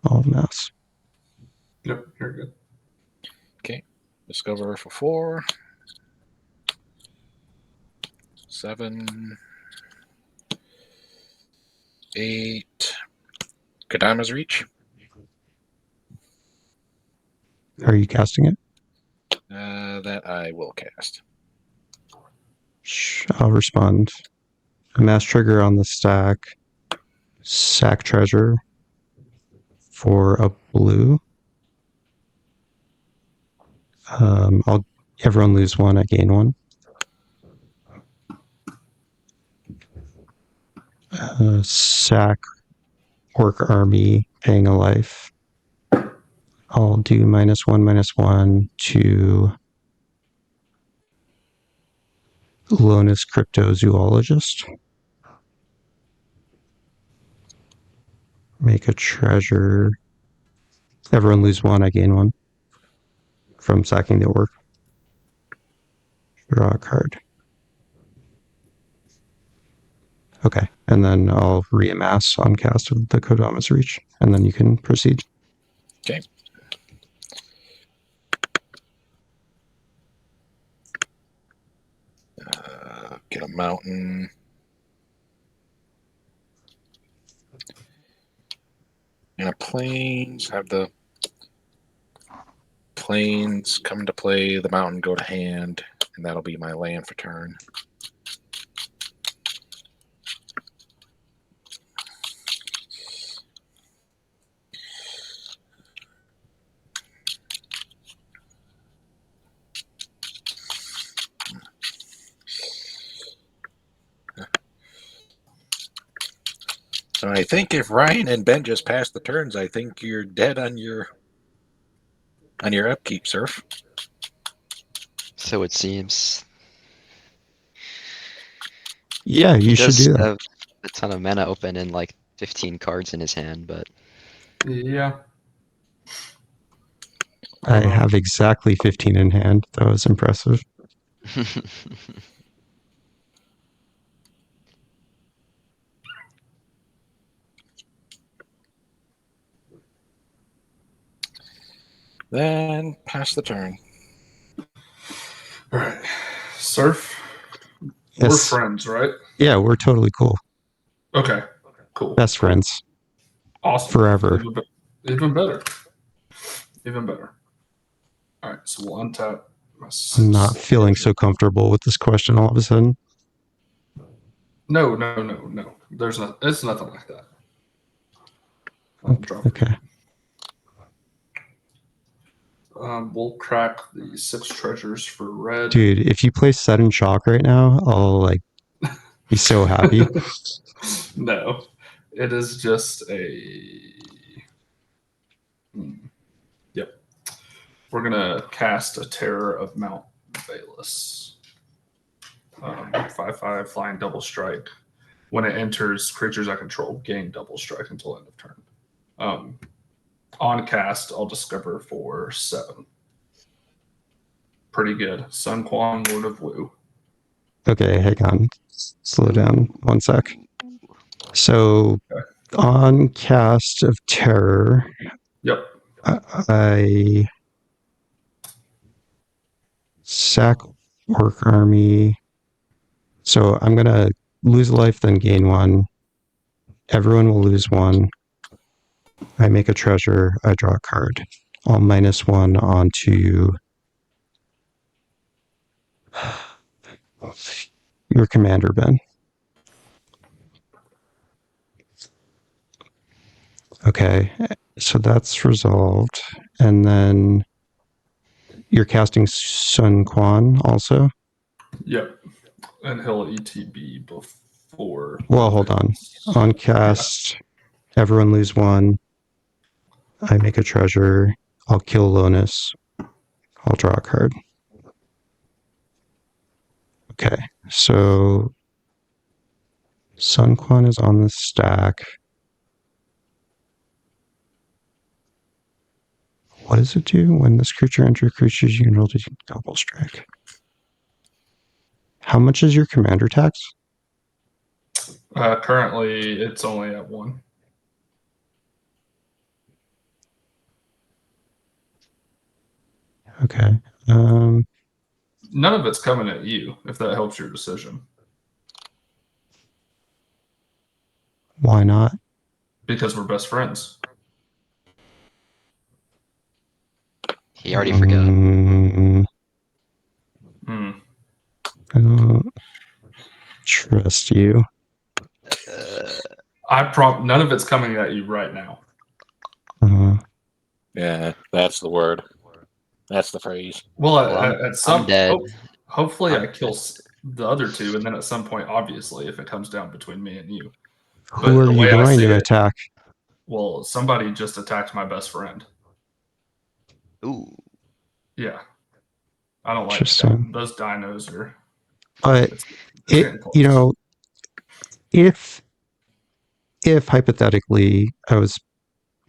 All mass. Yep, you're good. Okay. Discover for 4. 7. 8. Kadama's Reach. Are you casting it? That I will cast. I'll respond. A mass trigger on the stack. Sack treasure for a blue. Everyone lose 1, I gain 1. Sack Orc Army, paying a life. I'll do -1/-1 to Lonus Cryptozoologist. Make a treasure. Everyone lose 1, I gain 1 from sacking the orc. Draw a card. Okay, and then I'll re-amass on cast of the Kodama's Reach, and then you can proceed. Okay. Get a mountain. And a plains. Have the plains come into play. The mountain go to hand. And that'll be my land for turn. So I think if Ryan and Ben just passed the turns, I think you're dead on your upkeep, Surf. So it seems. Yeah, you He should does do that. have a ton of mana open and like 15 cards in his hand, but Yeah. I have exactly 15 in hand. That was impressive. Then pass the turn. All right. Surf. We're Yes. friends, right? Yeah, we're totally cool. Okay. Cool. Best friends. Awesome. Forever. Even better. Even better. All right. So we'll untap. I'm not feeling so comfortable with this question all of a sudden. No. There's not. It's nothing like that. Drop it. Okay. We'll crack the 6 treasures for red. Dude, if you play Sudden Shock right now, I'll like be so happy. No, it is just a. Yep. We're gonna cast a Terror of Mount Valus. 5/5 flying double strike. When it enters, creatures I control gain double strike until end of turn. On cast, I'll discover for 7. Pretty good. Sun Quan, Lord of Wu. Okay, hang on. Slow down 1 sec. So on cast of Terror, Yep. I sack Orc Army. So I'm gonna lose a life, then gain 1. Everyone will lose 1. I make a treasure. I draw a card. I'll -1 onto your commander, Ben. Okay, so that's resolved. And then you're casting Sun Quan also? Yep. And he'll ETB before. Well, hold on. On cast, everyone lose 1. I make a treasure. I'll kill Lonus. I'll draw a card. Okay, so Sun Quan is on the stack. What does it do? When this creature enters creatures, you can roll to double strike. How much is your commander tax? Currently, it's only at 1. Okay. None of it's coming at you, if that helps your decision. Why not? Because we're best friends. He already forgot. I don't trust you. None of it's coming at you right now. Yeah, that's the word. That's the phrase. Well, Well, at some I'm dead. hopefully I kill the other 2, and then at some point, obviously, if it comes down between me and you. Who are you going to attack? Well, somebody just attacked my best friend. Ooh. Yeah. I don't like those dinos are. But if hypothetically I was,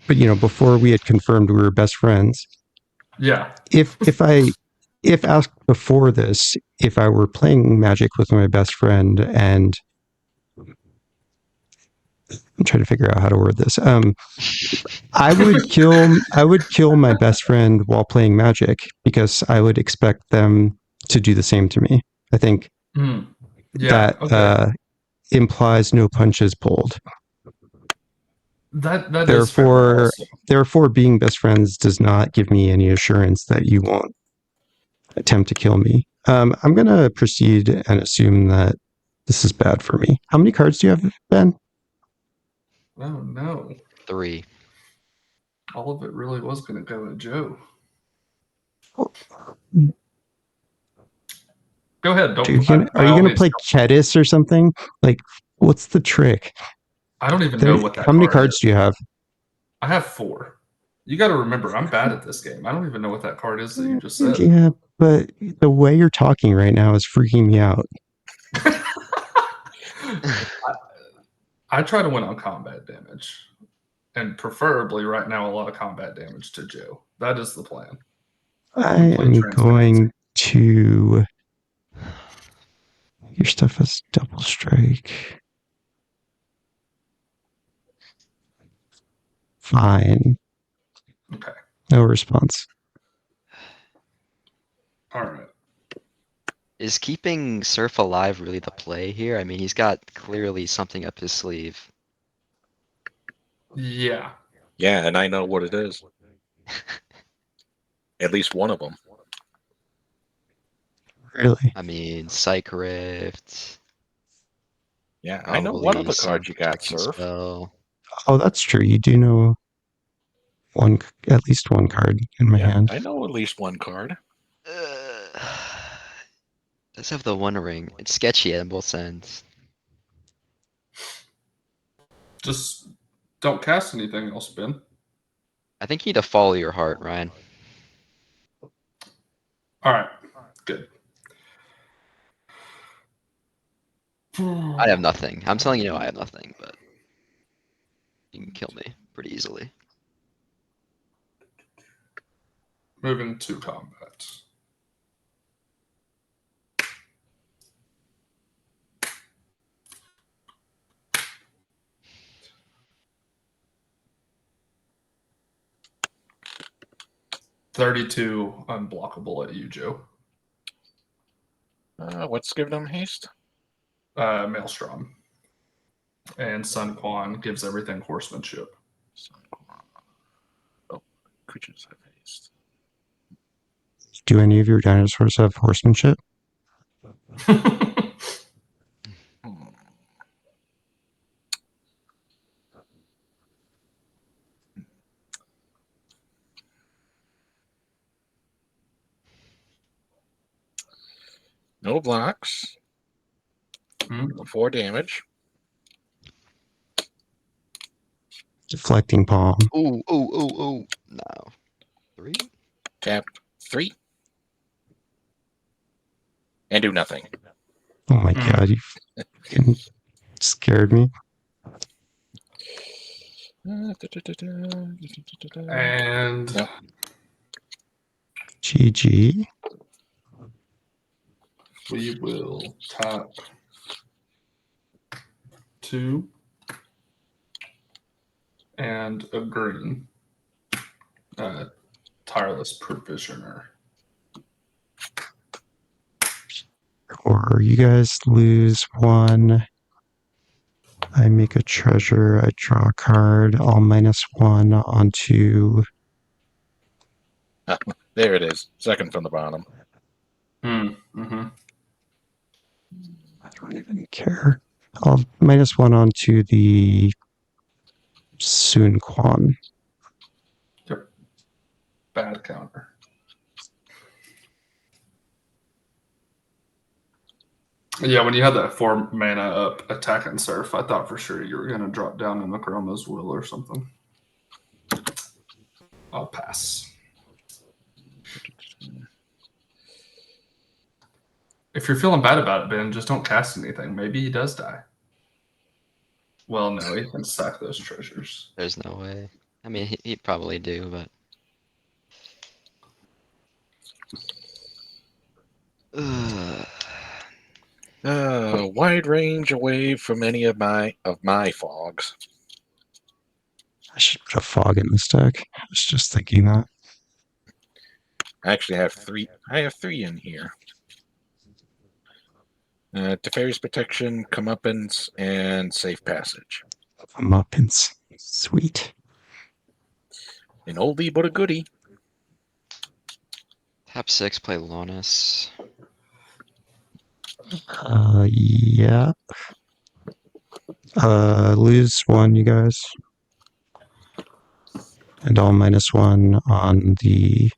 but before we had confirmed we were best friends. Yeah. If asked before this, if I were playing Magic with my best friend, and I'm trying to figure out how to word this. I would kill my best friend while playing Magic because I would expect them to do the same to me. I think that implies no punches pulled. That therefore, being best friends does not give me any assurance that you won't attempt to kill me. I'm going to proceed and assume that this is bad for me. How many cards do you have, Ben? Oh, no. 3. All of it really was going to go at Joe. Go ahead. Are you going to play Kedis or something? Like, what's the trick? I don't even know what that. How many cards do you have? I have 4. You got to remember, I'm bad at this game. I don't even know what that card is that you just said. Yeah, but the way you're talking right now is freaking me out. I try to win on combat damage, and preferably right now a lot of combat damage to Joe. That is the plan. I Play am transparency. going to. Your stuff has double strike. Fine. Okay. No response. All right. Is keeping Surf alive really the play here? I mean, he's got clearly something up his sleeve. Yeah. Yeah, and I know what it is. At least one of them. Really? I mean, Psych Rift. Yeah, I know one of the cards you got, protection Surf. spell. Oh, that's true. You do know at least one card in my Yeah, hand. I know at least one card. Does have the One Ring. It's sketchy on both ends. Just don't cast anything else, Ben. I think you need to follow your heart, Ryan. All right. Good. I have nothing. I'm telling you, I have nothing, but you can kill me pretty easily. Moving to combat. $32 unblockable at you, Joe. What's giving them haste? Maelstrom. And Sun Quan gives everything horsemanship. Oh, creatures have haste. Do any of your dinosaurs have horsemanship? No blocks. 4 damage. Deflecting palm. Ooh. No. 3? Tapped 3. And do nothing. Oh my god, you fucking scared me. And Yep. GG. we will tap 2 and a green. Tireless Provisioner. Or you guys lose 1. I make a treasure. I draw a card. I'll -1 onto. There it is. Second from the bottom. Mm-hmm. I don't even care. I'll -1 onto the Sun Quan. Yep. Bad counter. Yeah, when you had that 4 mana up attack and surf, I thought for sure you were going to drop down in Akroma's Will or something. I'll pass. If you're feeling bad about it, Ben, just don't cast anything. Maybe he does die. Well, no, he can sack those treasures. There's no way. I mean, he'd probably do, but. Wide range away from any of my fogs. I should put a fog in this deck. I was just thinking that. I actually have 3. I have 3 in here. Teferi's Protection, Comeuppance, and Safe Passage. Muppins. Sweet. An oldie but a goodie. Tap 6, play Lonis. Yeah. Lose 1, you guys. And I'll -1 on the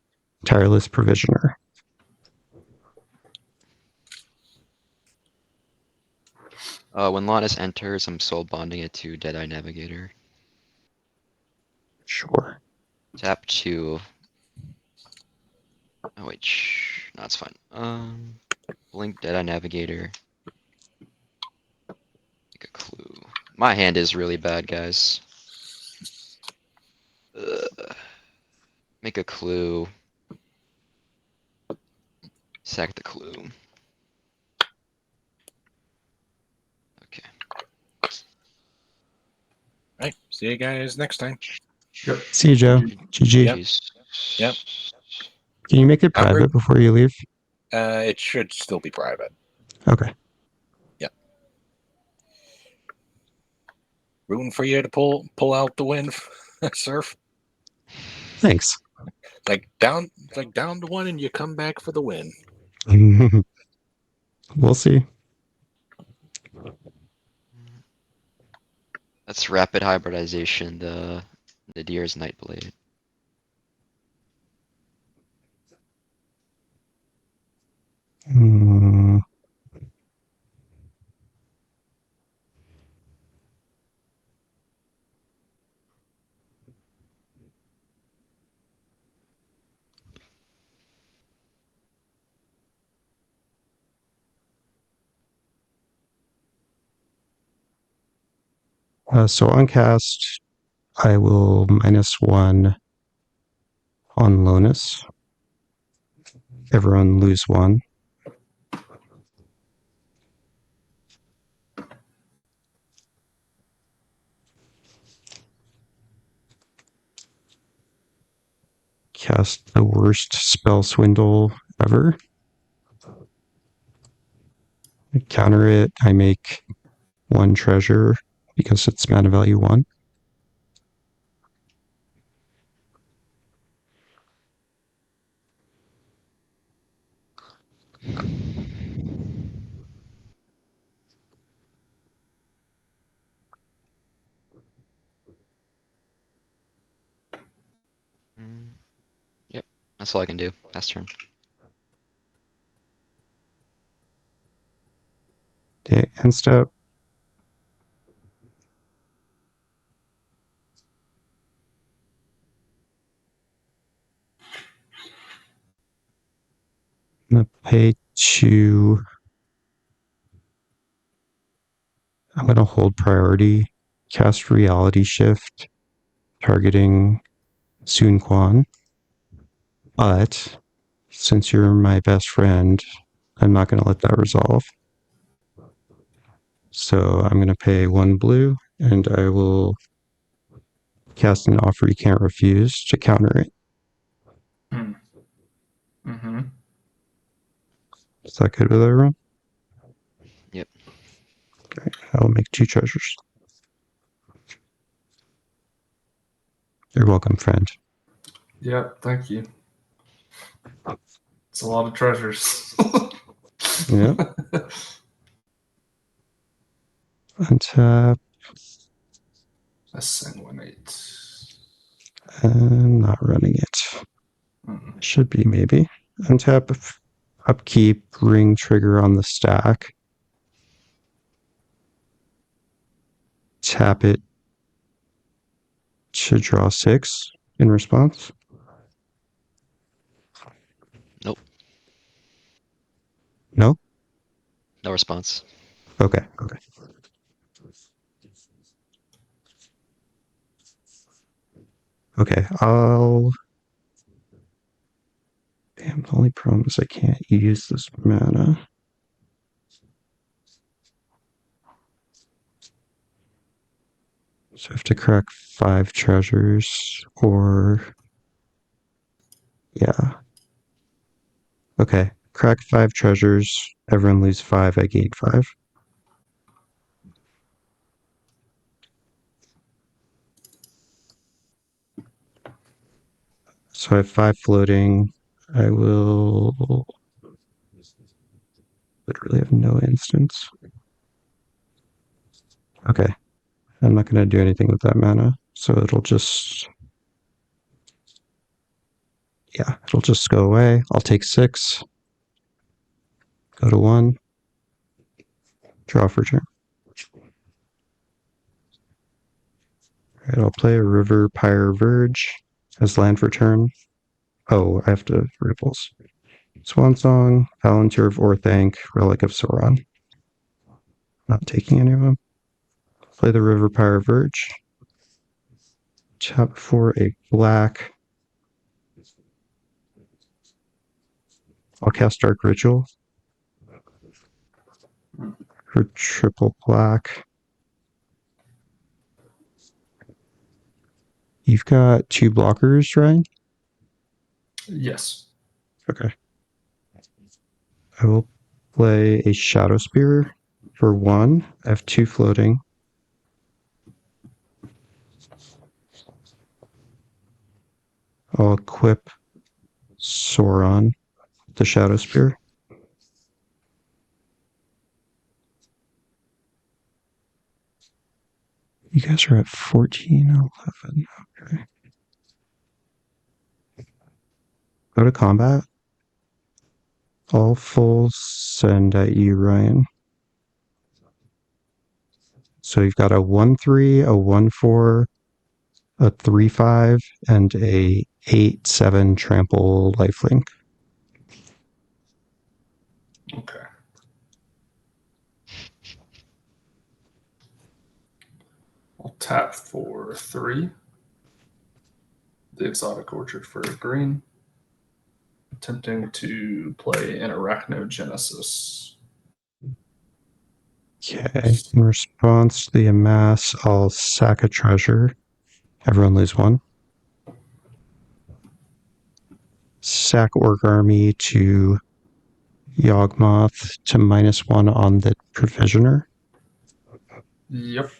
Tireless Provisioner. When Lonis enters, I'm soul bonding it to Deadeye Navigator. Sure. Tap 2. Oh wait, no, it's fine. Blink Deadeye Navigator. Make a clue. My hand is really bad, guys. Make a clue. sack the clue. Okay. Right. See you guys next time. Yep. See you, Joe. GG. Yep. Jeez. Yep. Can you make it I'm private before you leave? It should still be private. Okay. Rooting for you to pull out the win, Surf. Thanks. Like down to one, and you come back for the win. We'll see. That's rapid hybridization, the Deer's Nightblade. Hmm. So on cast, I will -1 on Lonus. Everyone lose 1. Cast the worst spell swindle ever. Counter it, I make 1 treasure because it's mana value 1. Yep, that's all I can do. Last turn. Okay, end step. I'm gonna pay 2. I'm gonna hold priority, cast reality shift, targeting Sun Quan. But since you're my best friend, I'm not gonna let that resolve. So I'm gonna pay 1 blue, and I will cast an offer you can't refuse to counter it. Mm-hmm. Is that good with everyone? Yep. Okay, I'll make 2 treasures. You're welcome, friend. Yeah, thank you. It's a lot of treasures. Yeah. Untap, A sanguinate. and not running it. Mm. Should be, maybe. Untap, upkeep, ring trigger on the stack. Tap it to draw 6 in response. Nope. No? No response. Okay, okay. Okay, I'll... Damn, the only problem is I can't use this mana. So I have to crack 5 treasures, or... Yeah. Okay, crack 5 treasures, everyone lose 5, I gain 5. So I have 5 floating. I will literally have no instance. Okay, I'm not going to do anything with that mana, so it'll just... Yeah, it'll just go away. I'll take 6. Go to 1. Draw for turn. Alright, I'll play a River Pyre Verge as land for turn. Oh, I have to ripples. Swan Song, Palantir of Orthanc, Relic of Sauron. Not taking any of them. Play the River Pyre Verge. Tap for a black. I'll cast Dark Ritual for triple black. You've got 2 blockers, right? Yes. Okay. I will play a Shadow Spear for 1. I have 2 floating. I'll equip SAURON, the Shadow Spear. You guys are at 14, 11. Okay. Go to combat. All full send at you, Ryan. So you've got a 1/3, a 1/4, a 3/5, and a 8/7 trample lifelink. Okay. I'll tap for 3. The Exotic Orchard for green. Attempting to play an Arachnogenesis. Okay. In response to the amass, I'll sack a treasure. Everyone lose 1. Sack Orc Army to Yawgmoth to -1 on the Provisioner. Yep.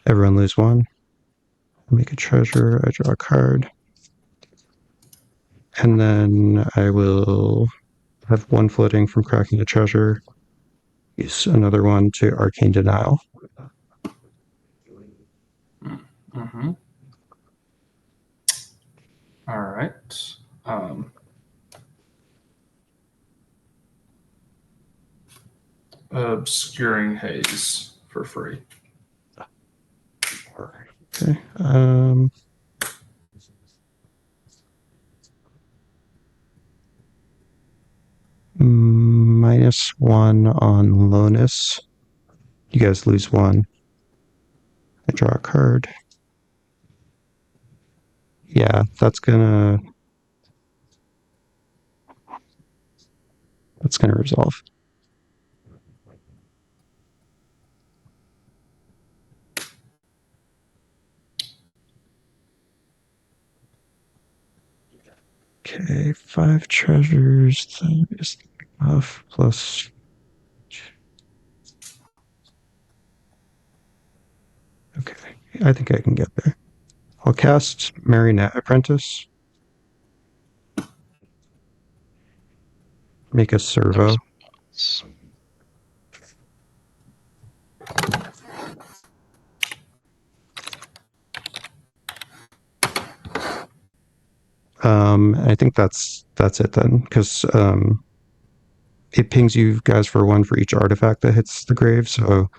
Everyone lose 1. Make a treasure. I draw a card. And then I will have 1 floating from cracking a treasure. Use another one to Arcane Denial. Mm-hmm. All right. Obscuring Haze for free. Okay. -1 on Lonus. You guys lose 1. I draw a card. Yeah, that's gonna resolve. Okay, 5 treasures. That is enough. Plus. Okay, I think I can get there. I'll cast Marionette Apprentice. Make a servo. I think that's it then, because it pings you guys for 1 for each artifact that hits the grave, so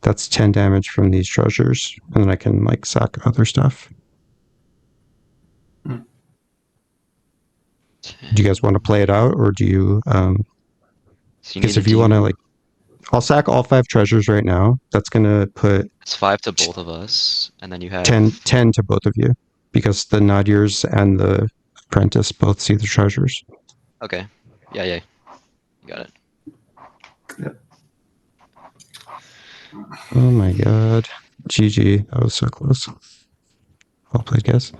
that's 10 damage from these treasures, and then I can like sack other stuff. Do you guys want to play it out, or do you? Because if you want to, like, I'll sack all 5 treasures right now. That's gonna put It's 5 to both of us, and then you have 10 to both of you, because the Nadirs and the Apprentice both see the treasures. Okay. Yeah. Got it. Yep. Oh my god. GG. That was so close. Well played, guys.